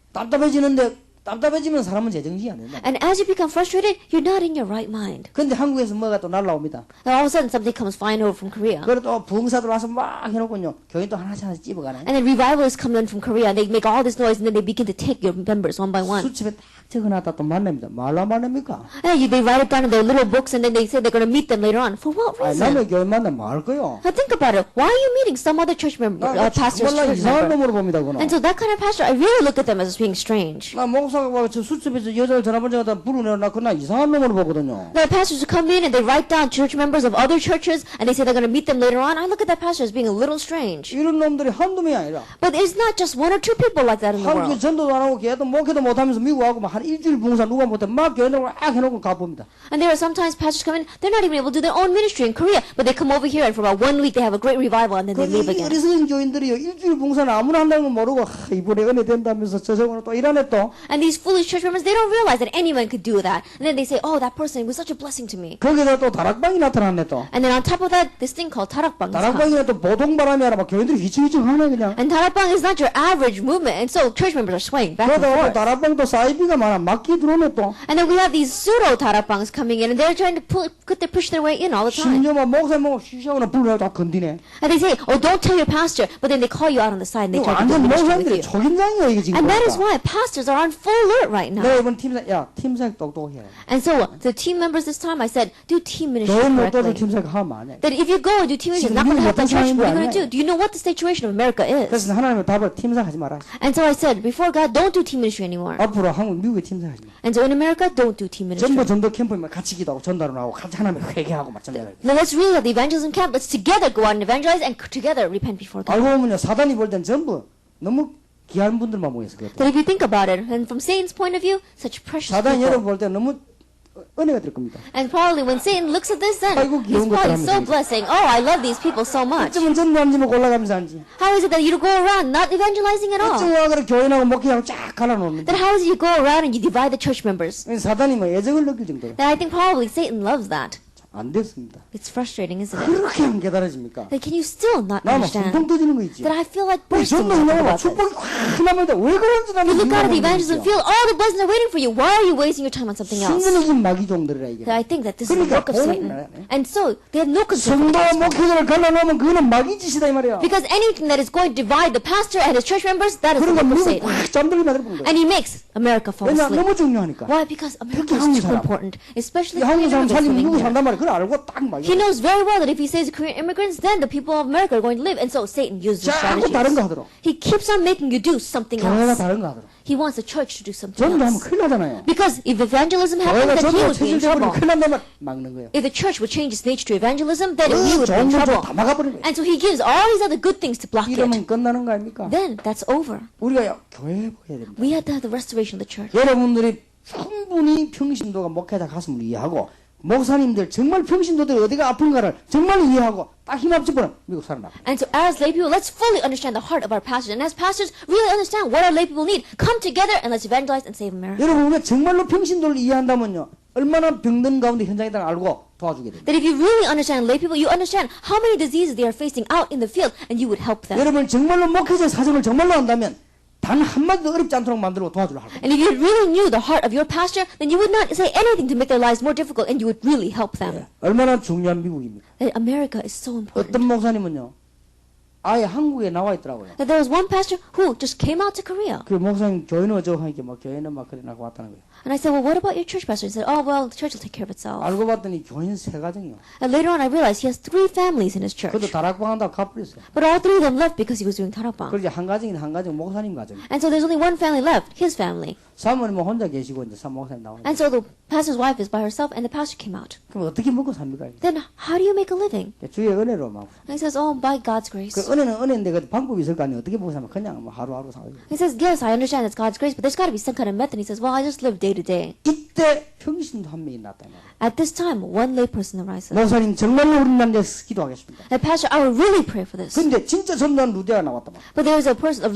답답해지면 사람은 제정신이 안 된다. And as you become frustrated, you're not in your right mind. 근데 한국에서 뭐가 또 날라옵니다. And all of a sudden, something comes flying over from Korea. 그래도 부흥사들 와서 막 해놓고요. 교인 또 하나씩 하나씩 찝어가네. And then revivalists come in from Korea, and they make all this noise, and then they begin to take your members one by one. 수첩에 딱 적어놨다 또 만납니다. 말로 만납니까? And then they write it down in their little books, and then they say they're going to meet them later on. For what 아니 reason? 남의 교인 만나면 뭐 할 거요? Now think about it. Why are you meeting some other church member, pastor's 정말 church 이상한 member? 놈으로 봅니다. 그거는. And so that kind of pastor, I really look at them as being strange. 나 목사가 저 수첩에서 여자를 전화번호에다 부르내려 나 그나 이상한 놈으로 보거든요. The pastors who come in and they write down church members of other churches, and they say they're going to meet them later on. I look at that pastor as being a little strange. 이런 놈들이 한두 명이 아니라 But it's not just one or two people like that in the 한국에 world. 전도도 안 하고 걔도 목회도 못하면서 미국 와고 막 한 일주일 봉사 누가 못해 막 교회들하고 막 해놓고 가봅니다. And there are sometimes pastors come in, they're not even able to do their own ministry in Korea, but they come over here and for about 1 week they have a great revival and then they leave 이 again. 어리석은 교인들이요 일주일 봉사는 아무나 한다는 건 모르고 이번에 은혜 된다면서 저저거는 또 이러네 또. And these foolish church members, they don't realize that anyone could do that. And then they say, oh, that person was such a blessing to me. 거기다 또 다락방이 나타났네 또. And then on top of that, this thing called tarakbang has come. 다락방이나 또 보통바람이 아니라 막 교인들이 휘청휘청하네 그냥. And tarakbang is not your average movement, and so church members are swaying back and 그러다 또 forth. 다락방도 사이비가 많아 막기 들어오네 또. And then we have these pseudo tarakbangs coming in, and they're trying to push their way in all the time. 심지어 막 목사님 쉬시하거나 불러야 다 건드네. And they say, oh, don't tell your pastor, but then they call you out on the side and they 이거 try to do 완전 ministry with 목사님들이 you. 초긴장이야 이게 지금. And that is 보니까. why pastors are on full alert right now. 내가 이번 팀장 똑똑해. And so the team members this time, I said, do team ministry 교회 못 도와줄 correctly. 팀장 하면 안 해. That if you go and do team ministry, it's not going to help the church. What are you going to do? Do you know what the situation of America is? 그래서 하나님의 답을 팀장 하지 마라. And so I said, before God, don't do team ministry anymore. 앞으로 한국 미국의 팀장 하지 마. And so in America, don't do team ministry. 전부 전도 캠프에 같이 기도하고 전달을 하고 같이 하나님의 회개하고 마찬가지야. Now let's really have the evangelism camp. Let's together go out and evangelize and together repent before God. 알고 보면요 사단이 볼 땐 전부 너무 귀한 분들만 모여서 그래. That if you think about it, and from Satan's point of view, such precious 사단이 여러분 people. 볼 때 너무 은혜가 될 겁니다. And probably when Satan looks at this, then 아이고, he's 귀여운 것들 probably 하면 so 되겠다. blessing. Oh, I love these people so much. 어쩌면 전도 안 지면 올라가면서 하지. How is it that you go around not evangelizing at all? 어쩌면 그래 교인하고 목회하고 쫙 갈아놓는데. Then how is it you go around and you divide the church members? 사단이 뭐 애정을 느낄 정도로 Then I think probably Satan loves that. 안 됐습니다. It's frustrating, isn't it? 그렇게 안 깨달아집니까? That can you still not 나막 understand? 숨통 터지는 거 있지. That I feel like 우리 bursting 전도 talking 하려고 about this. 축복이 확 나는데 왜 그런지 나는 You look out at the evangelism 모르겠어요. field, all the blessings are waiting for you. Why are you wasting your time on something else? 신문해진 마귀종들이라 이게. That I think that this is the 그러니까 work of 보는 Satan. 거야. And so they have no concern for the 성도와 gospel. 목회자를 갈라놓으면 그거는 마귀 짓이다 이 말이야. Because anything that is going to divide the pastor and his church members, that is the 그러니까 work of 미국 Satan. 확 잠들게 만들어 본 거야. And he makes America fall 왜냐 asleep. 너무 중요하니까. Why? Because America 한국 is too 사람. important. Especially 이 한국 사람 Korean immigrants 살리면 living 미국 here. 산단 말이야. 그걸 알고 딱 마귀. He knows very well that if he says Korean immigrants, then the people of America are going to live. And so Satan uses these 자꾸 다른 거 strategies. 하더라. He keeps on making you do something 교회가 else. 다른 거 하더라. He wants the church to do something 전도하면 else. 큰일 나잖아요. Because if evangelism happened, 교회가 then he 전도가 would be in 체질되어버리면 trouble. 큰일 난다면 막는 거예요. If the church would change its nature to evangelism, then he would be 좋은 in 것도 trouble. 다 막아버리는 거예요. And so he gives all these other good things to block it. 이러면 끝나는 거 아닙니까? Then that's over. 우리가 교회에 보여야 됩니다. We have to have the restoration of the church. 여러분들이 충분히 평신도가 목회자 가슴을 이해하고 목사님들 정말 평신도들이 어디가 아픈가를 정말 이해하고 딱 힘 합쳐보면 미국 살아나. And so as lay people, let's fully understand the heart of our pastors. And as pastors, really understand what our lay people need. Come together and let's evangelize and save America. 여러분 우리가 정말로 평신도를 이해한다면요 얼마나 병든 가운데 현장에다 알고 도와주게 됩니다. That if you really understand lay people, you understand how many diseases they are facing out in the field, and you would help them. 여러분 정말로 목회자의 사정을 정말로 안다면 단 한마디도 어렵지 않도록 만들고 도와주려 할 거예요. And if you really knew the heart of your pastor, then you would not say anything to make their lives more difficult, and you would really help them. 얼마나 중요한 미국입니까? That America is so important. 어떤 목사님은요, 아예 한국에 나와 있더라고요. That there was one pastor who just came out to Korea. 그 목사님 교회는 어쩌고 하니까 막 교회는 막 그래 나고 왔다는 거예요. And I said, well, what about your church pastor? He said, oh, well, the church will take care of itself. 알고 봤더니 교인 세 가정이요. And later on, I realized he has 3 families in his church. 그것도 다락방 한다고 갚버렸어요. But all 3 of them left because he was doing tarakbang. 그러지 한 가정이 한 가정 목사님 가정. And so there's only one family left, his family. 사모님은 혼자 계시고 이제 목사님 나오는. And so the pastor's wife is by herself, and the pastor came out. 그럼 어떻게 먹고 삽니까? Then how do you make a living? 주의 은혜로 막. And he says, oh, by God's grace. 그 은혜는 은혜인데 그 방법이 있을 거 아니에요. 어떻게 먹고 사면 그냥 뭐 하루하루 살아요. He says, yes, I understand it's God's grace, but there's got to be some kind of method. He says, well, I just live day to day. 이때 평신도 한 명이 났다 말이에요. At this time, one lay person arises. 목사님 정말로 우리 남자에서 기도하겠습니다. And pastor, I will really pray for this. 근데 진짜 전도한 루디아가 나왔단 말이에요. But there is a person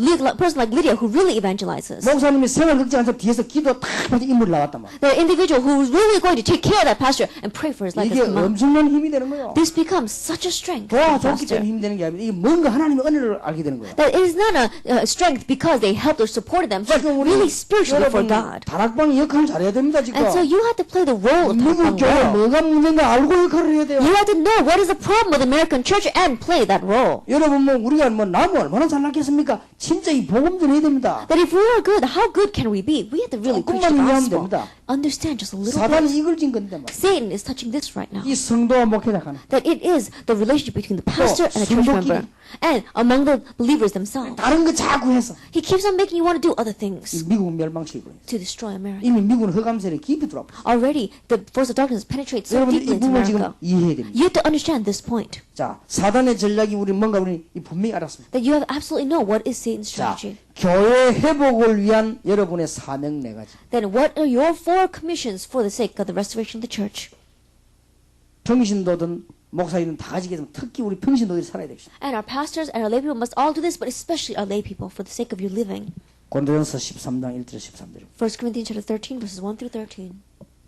like Lydia who really evangelizes. 목사님이 생활 걱정해서 뒤에서 기도 탁 하면서 인물이 나왔단 말이에요. The individual who is really going to take care of that pastor and pray for his life 이게 has come out. 엄청난 힘이 되는 거예요. This becomes such a strength for the 도와줬기 pastor. 때문에 힘이 되는 게 아니라 이게 뭔가 하나님의 은혜를 알게 되는 거예요. That it is not a strength because they helped or supported them, but 지금 really spiritually for 여러분 God. 다락방 역할을 잘해야 됩니다 지금. And so you have to play the role of 미국 Taekwondo 교회 well. 뭐가 문제인가 알고 역할을 해야 돼요. You have to know what is the problem with American church and play that role. 여러분 뭐 우리가 뭐 나무 얼마나 잘났겠습니까? 진짜 이 복음 전해야 됩니다. That if we are good, how good can we be? We have to really preach the 조금만 이해하면 gospel. 됩니다. Understand just a little 사단이 bit. 이걸 진 건데 말이에요. Satan is touching this right now. 이 성도와 목회자 간에 That it is the relationship between the pastor and the church 성도끼리. member and among the believers themselves. 다른 거 자꾸 해서 He keeps on making you want to do other 이 things 미국 멸망시키고 있어요. to destroy America. 이미 미국은 흑암세력에 깊이 들어와 버렸어요. Already, the force of darkness penetrates so 여러분들 deeply 이 into 부분을 지금 America. 이해해야 됩니다. You have to understand this point. 자, 사단의 전략이 우리 뭔가 우리 분명히 알았습니다. That you have absolutely know what is Satan's 자, strategy. 교회 회복을 위한 여러분의 사명 네 가지. Then what are your 4 commissions for the sake of the restoration of the church? 평신도든 목사님은 다 가지겠지만 특히 우리 평신도들이 살아야 되겠습니다. And our pastors and our lay people must all do this, but especially our lay people for the sake of your living. 고린도전서 13장 1절 13절. 1 Corinthians chapter 13, verses 1 through 13.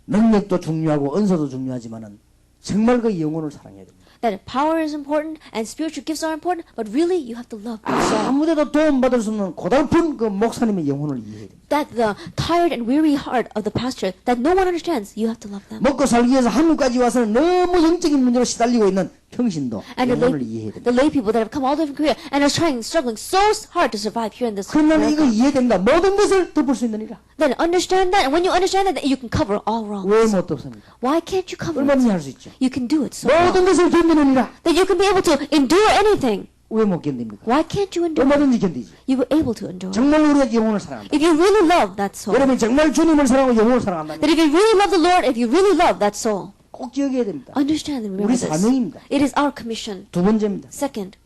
능력도 중요하고 은사도 중요하지만은 정말 그 영혼을 사랑해야 됩니다. That power is important and spiritual gifts are important, but really you have to love your soul. 아무데도 도움 받을 수 없는 고달픈 그 목사님의 영혼을 이해해야 됩니다. That the tired and weary heart of the pastor that no one understands, you have to love them. 먹고 살기 위해서 한국까지 와서는 너무 영적인 문제로 시달리고 있는 평신도 And 영혼을 이해해야 됩니다. the lay people that have come all the way from Korea and are struggling so hard to survive here in this 그러면 이거 America. 이해됩니다. 모든 것을 덮을 수 있느니라. Then understand that, and when you understand that, you can cover all wrongs. 왜 못 덮습니까? Why can't you cover 얼마든지 it? 할 수 있죠. You can do it so well. 모든 것을 견디느니라. That you can be able to endure anything. 왜 못 견딥니까? Why can't you endure? 얼마든지 견디지. You were able to endure. 정말로 우리가 영혼을 사랑한다. If you really love that soul, 여러분 정말 주님을 사랑하고 영혼을 사랑한다면 that if you really love the Lord, if you really love that soul, 꼭 기억해야 됩니다. understand and remember 우리 this. 사명입니다. It is our commission. 두 번째입니다. Second,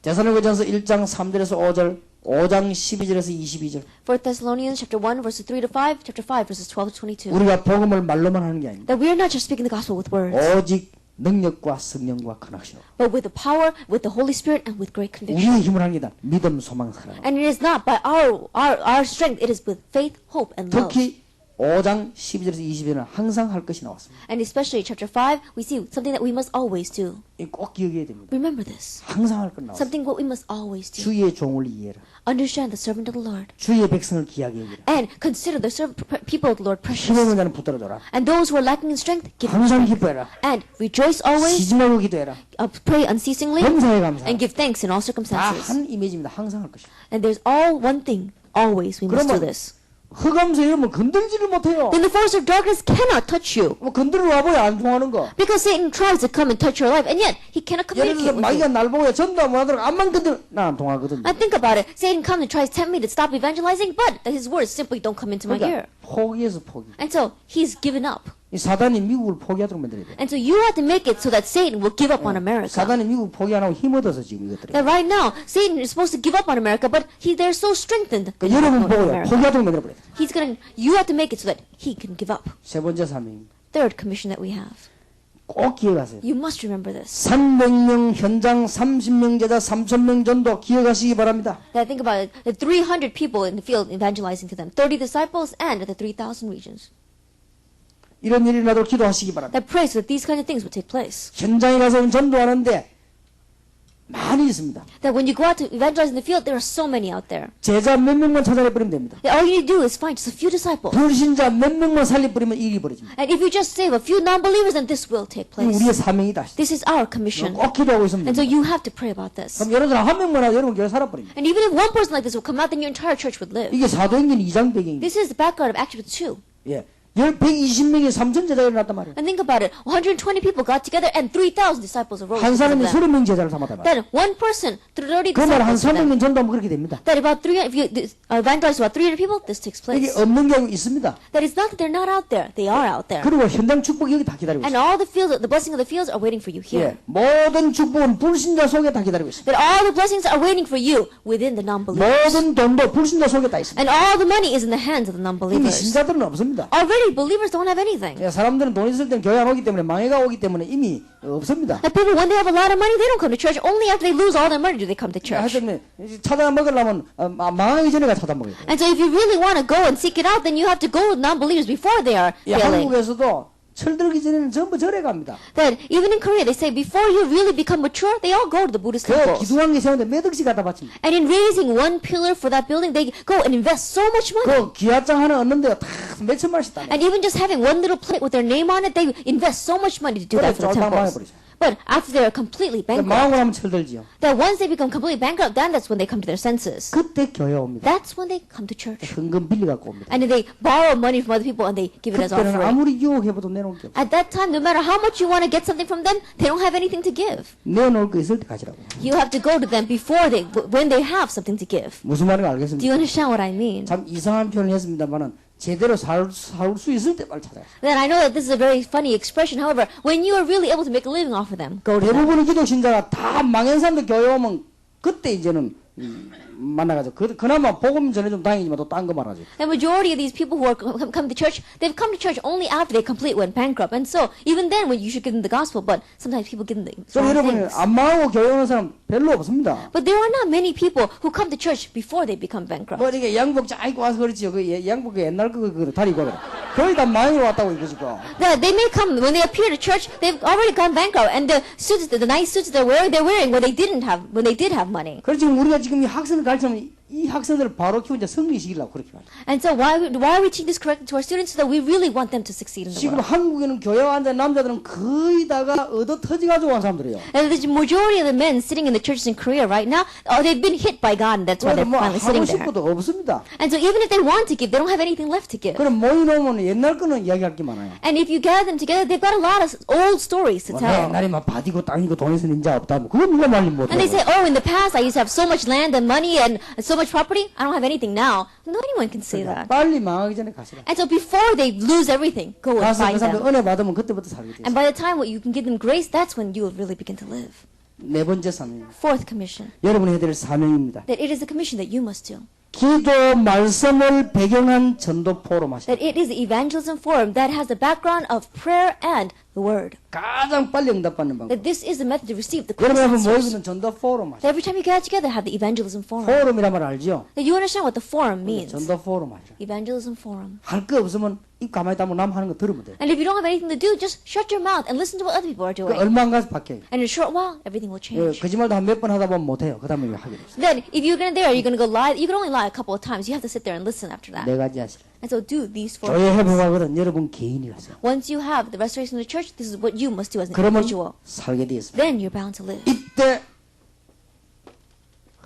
데살로니가전서 1장 3절에서 5절, 5장 12절에서 22절. 1 Thessalonians chapter 1 verses 3 to 5, chapter 5 verses 12 to 22. 우리가 복음을 말로만 하는 게 아닙니다. That we are not just speaking the gospel with words, 오직 능력과 성령과 근학시로 but with the power, with the Holy Spirit, and with great conviction. 우리의 힘을 합니다. 믿음, 소망, 사랑. And it is not by our strength, it is with faith, hope, and love. 특히 5장 12절에서 20절은 항상 할 것이 나왔습니다. And especially chapter 5, we see something that we must always do. 이 꼭 기억해야 됩니다. Remember this. 항상 할 것 나왔습니다. Something what we must always do. 주의 종을 이해해라. Understand the servant of the Lord. 주의 백성을 귀하게 여기라. And consider the people of the Lord precious. 힘없는 자는 붙들어줘라. And those who are lacking in strength, give them 항상 strength. 기뻐해라. And rejoice always, 쉬지 말고 기도해라. pray unceasingly, 범사에 감사하라. and give thanks in all circumstances. 다 한 이미지입니다. 항상 할 것이다. And there's all one thing, always we must do 그러면 this. 흑암세 이러면 건들지를 못해요. Then the force of darkness cannot touch you. 뭐 건드려 와봐야 안 통하는 거. Because Satan tries to come and touch your life, and yet he cannot 예를 communicate 들어서 with 마귀가 you. 날 보고 전도 안 하더라도 암만 건드려 나 안 통하거든요. I think about it. Satan comes and tries to tempt me to stop evangelizing, but his words simply don't come into my ear. 그러니까 포기해서 포기. And so he's given up. 이 사단이 미국을 포기하도록 만들어야 돼. And so you have to make it so that Satan will give up on America. 사단이 미국 포기 안 하고 힘 얻어서 지금 이것들이. That right now, Satan is supposed to give up on America, but they're so strengthened. 그러니까 여러분 on 보고요. America. 포기하도록 만들어버려. You have to make it so that he can give up. 세 번째 사명입니다. Third commission that we have. 꼭 기억하세요. You must remember this. 300명 현장 30명 제자 3,000명 전도 기억하시기 바랍니다. That think about it. The 300 people in the field evangelizing to them, 30 disciples, and the 3,000 regions. 이런 일이 나도록 기도하시기 바랍니다. That prays so that these kind of things would take place. 현장에 가서 전도하는데 많은 많이 있습니다. That when you go out to evangelize in the field, there are so many out there. 제자 몇 명만 찾아내버리면 됩니다. That all you need to do is find just a few disciples. 불신자 몇 명만 살려버리면 일이 벌어집니다. And if you just save a few non-believers, then this will take 이게 place. 우리의 사명이다. This is our commission. 꼭 기도하고 있습니다. And so you have to pray about this. 그럼 여러분 한 명만 하도 여러분 교회 살아버립니다. And even if one person like this will come out, then your entire church would live. 이게 사도행전 2장 배경입니다. This is the background of Acts chapter 2. 예. 120명이 3천 제자가 일어났단 말이에요. And think about it. 120 people got together and 3,000 disciples arose. 한 because of 사람이 them. 30명 제자를 삼았단 말이에요. Then one person, 30 그 말 한 disciples. for them. 300명 전도하면 그렇게 됩니다. That about 300, if you evangelize about 300 people, this takes 이게 place. 없는 게 있습니다. That it's not that they're not out there. They are out there. 그리고 현장 축복이 여기 다 기다리고 And 있어요. all the fields, the blessing of the fields are waiting for you 예. here. 모든 축복은 불신자 속에 다 기다리고 있습니다. That all the blessings are waiting for you within the non-believers. 모든 돈도 불신자 속에 다 있습니다. And all the money is in the hands of the 이미 non-believers. 신자들은 없습니다. Already, believers don't have anything. 예, 사람들은 돈 있을 때는 교회 안 오기 때문에 망해가 오기 때문에 이미 없습니다. The people, when they have a lot of money, they don't come to church. Only after they lose all their money do they come to church. 하여튼 찾아 먹으려면 망하기 전에 가 찾아 먹어야 돼요. And so if you really want to go and seek it out, then you have to go with non-believers before they are 예, failing. 한국에서도 철들기 전에는 전부 절에 갑니다. That even in Korea, they say before you really become mature, they all go to the Buddhist 그 temples. 기둥한 게 세우는데 몇 억씩 갖다 바칩니다. And in raising one pillar for that building, they go and invest so much money. 그 기와장 하나 얻는데 다 몇천만 원씩 따. And even just having one little plate with their name on it, they invest so much money to do 그래 that for the 쫄딱 temples. 망해버리죠. But after they are completely bankrupt, 망하고 나면 철들지요. that once they become completely bankrupt, then that's when they come to their senses. 그때 교회 옵니다. That's when they come to church. 현금 빌려 갖고 옵니다. And then they borrow money from other people and they give it as 그때는 offering. 아무리 유혹해봐도 내놓을 게 없어요. At that time, no matter how much you want to get something from them, they don't have anything to give. 내놓을 거 있을 때 가지라고. You have to go to them before when they have something to give. 무슨 말인지 Do 알겠습니까? you understand what I mean? 참 이상한 표현을 했습니다만은 제대로 살 수 있을 때 빨리 찾아요. Then I know that this is a very funny expression. However, when you are really able to make a living off of them, go to them. 대부분의 기독 신자가 다 망한 사람들 교회 오면 그때 이제는 만나가지고 그나마 복음 전에 좀 다행이지만 또 딴 거 말하지. The majority of these people who are come to church, they've come to church only after they completely went bankrupt. And so, even then, when you should give them the gospel, but sometimes people give them the 그럼 wrong 여러분 things. 안 망하고 교회 오는 사람 별로 없습니다. But there are not many people who come to church before they become bankrupt. 뭐 이렇게 양복 잘 입고 와서 그렇지요. 그 양복 그 옛날 거 다리 입고 그래. 거의 다 망해 왔다고 이거지. They may come when they appear to church. They've already gone bankrupt, and the suits, the nice suits they're wearing when they did have money. 그래서 지금 우리가 지금 이 학생을 가르치면 이 학생들을 바로 키워 이제 성리시키려고 그렇게 말이야. And so why are we teaching this correctly to our students? So that we really want them to succeed in the 지금 world. 한국에는 교회 앉은 남자들은 거의 다가 얻어 터지가지고 온 사람들이에요. And the majority of the men sitting in the churches in Korea right now, they've been hit by God, and that's why 그래서 they're 뭐 finally 하고 sitting there. 싶어도 없습니다. And so even if they want to give, they don't have anything left to give. 그럼 모이놓으면 옛날 거는 이야기할 게 많아요. And if you gather them together, they've got a lot of old stories to 뭐 tell. 옛날에 막 밭이고 땅이고 돈 있는 인자 없다. 뭐 그건 누가 말림 못해. And they say, oh, in the past I used to have so much land and money and so much property. I don't have anything now. No anyone can say that. 빨리 망하기 전에 가시라. And so before they lose everything, go and 가서 그 find 사람들 them. 은혜 받으면 그때부터 살게 돼. And by the time you can give them grace, that's when you will really begin to live. 네 번째 사명. Fourth commission. 여러분이 해야 될 사명입니다. That it is a commission that you must do. 기도 말씀을 배경한 전도 포럼 하시라. That it is the evangelism forum that has the background of prayer and the word. 가장 빨리 응답받는 방법. That this is the method to receive the 여러분 한번 answers. 모이면 전도 포럼 하시라. That every time you get together, have the evangelism forum. 포럼이란 말 알지요? That you understand what the forum means. 전도 포럼 하시라. Evangelism forum. 할 거 없으면 입 가만히 닫고 남 하는 거 들으면 돼. And if you don't have anything to do, just shut your mouth and listen to what other people are 그 doing. 얼마 안 가서 바뀌어요. And in a short while, everything will change. 거짓말도 한 몇 번 하다 보면 못해요. 그 다음에 하게 돼요. Then, if you're going to there, you're going to go lie. You can only lie a couple of times. You have to sit there and listen after that. 네 가지 하시라. And so do these four 교회 things. 회복하거든 여러분 개인이라서. Once you have the restoration of the church, this is what you must do as an 그러면 individual. 살게 되었습니다. Then you're bound to live. 이때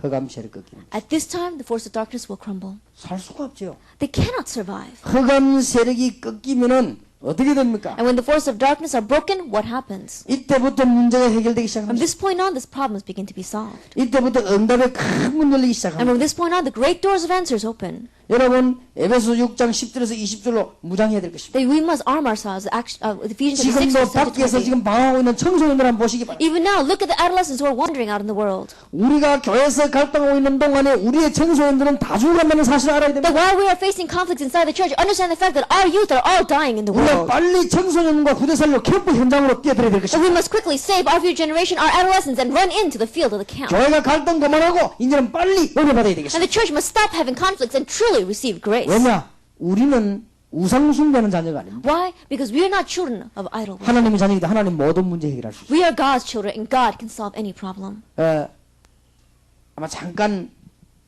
흑암세를 꺾입니다. At this time, the force of darkness will crumble. 살 수가 없죠. They cannot survive. 흑암 세력이 꺾이면은 어떻게 됩니까? And when the force of darkness are broken, what happens? 이때부터 문제가 해결되기 From 시작합니다. this point on, these problems begin to be solved. 이때부터 응답의 큰 문 열리기 And 시작합니다. from this point on, the great doors of answers open. 여러분 에베소 6장 10절에서 20절로 무장해야 될 것입니다. That we must arm ourselves. Ephesians chapter 6, 지금도 verse 10 to 밖에서 20. 지금 방황하고 있는 청소년들 한번 보시기 바랍니다. Even now, look at the adolescents who are wandering out in the world. 우리가 교회에서 갈등하고 있는 동안에 우리의 청소년들은 다 죽어간다는 사실을 알아야 됩니다. That while we are facing conflicts inside the church, understand the fact that our youth are all dying in the 우리가 world. 빨리 청소년과 후대살로 캠프 현장으로 뛰어들어야 될 So 것입니다. we must quickly save our future generation, our adolescents, and run into the field of the camp. 교회가 갈등 그만하고 이제는 빨리 은혜 받아야 되겠습니다. And the church must stop having conflicts and truly receive grace. 왜냐? 우리는 우상 숭배하는 자녀가 아닙니다. Why? Because we are not children of idol worship. 하나님의 자녀이다. 하나님 모든 문제 해결할 수 있어요. We are God's children, and God can solve any problem. 아마 잠깐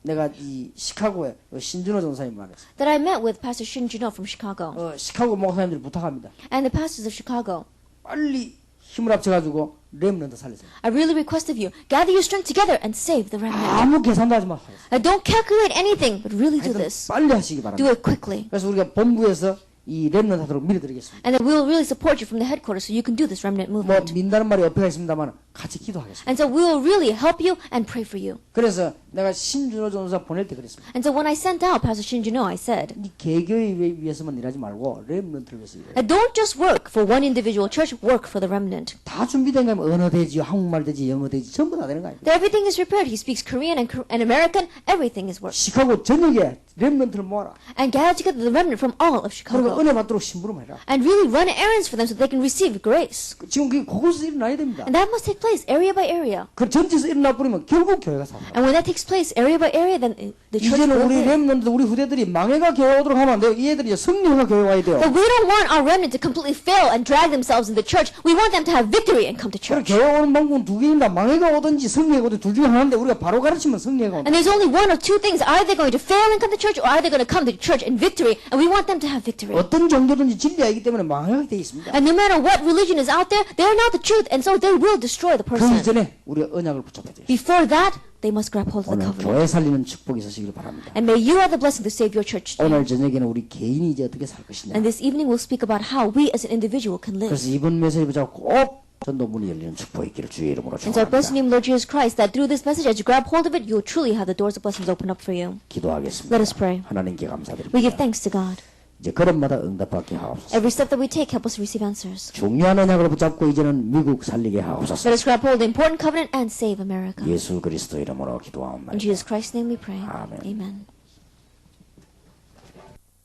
내가 이 시카고에 신준호 전사님 만났어요. that I met with Pastor Shin Juno from Chicago 시카고 목사님들 부탁합니다. and the pastors of Chicago. 빨리 힘을 합쳐가지고 렘넌트 살리세요. I really request of you, gather your strength together and save the remnant. 아무 계산도 하지 마세요. Don't calculate anything, but really do 하여튼 this. 빨리 하시기 Do 바랍니다. it quickly. 그래서 우리가 본부에서 이 렘넌트 하도록 밀어드리겠습니다. And then we'll really support you from the headquarters so you can do this remnant 뭐 movement. 민다는 말이 옆에가 있습니다만 같이 기도하겠습니다. And so we'll really help you and pray for you. 그래서 내가 신준호 전사 보낼 때 그랬습니다. And so when I sent out Pastor Shin Juno, I said, 이 개교에 위해서만 일하지 말고 렘넌트를 위해서 일해요. don't just work for one individual church, work for the remnant. 다 준비된 거면 언어 되지, 한국말 되지, 영어 되지 전부 다 되는 거 아닙니까? That everything is prepared. He speaks Korean and American. Everything is work. 시카고 전역에 렘넌트를 모아라. And gather together the remnant from all of 그리고 Chicago. 은혜 받도록 심부름 해라. And really run errands for them so they can receive grace. 지금 그게 곳곳에서 일어나야 됩니다. And that must take place area by area. 그 전체에서 일어나 버리면 결국 교회가 살아요. And when that takes place area by area, then the church 이제는 will 우리 live. 렘넌트 우리 후대들이 망해가 교회 오도록 하면 안 돼요. 이 애들이 이제 승리가 교회 와야 돼요. But we don't want our remnant to completely fail and drag themselves in the church. We want them to have victory and come to 그럼 church. 교회 오는 방법은 두 개입니다. 망해가 오든지 승리가 오든지 둘 중에 하나인데 우리가 바로 가르치면 승리가 온다. And there's only one of two things. Either they're going to fail and come to church, or either they're going to come to church in victory. And we want them to have victory. 어떤 종교든지 진리가 있기 때문에 망해가 돼 있습니다. And no matter what religion is out there, they are not the truth, and so they will destroy the 그 person. 이전에 우리가 언약을 붙잡아야 돼요. Before that, they must grab hold of the 오늘 covenant. 교회 살리는 축복이 있으시길 바랍니다. And may you have the blessing to save your church today. 오늘 저녁에는 우리 개인이 이제 어떻게 살 것이냐. And this evening we'll speak about how we as an individual can live. 그래서 이번 메시지 보자 꼭 전도문이 열리는 축복이 있기를 주의 이름으로 And so our blessed 축원합니다. name, Lord Jesus Christ, that through this message, as you grab hold of it, you will truly have the doors of blessings open up for you. 기도하겠습니다. Let us pray. 하나님께 We give 감사드립니다. thanks to God. 이제 걸음마다 응답받게 하옵소서. Every step that we take, help us to receive answers. 중요한 언약을 붙잡고 이제는 미국 살리게 하옵소서. Let us grab hold of the important covenant and save America. 예수 그리스도 이름으로 In 기도하옵나이다. Jesus Christ's name we pray. Amen. Amen.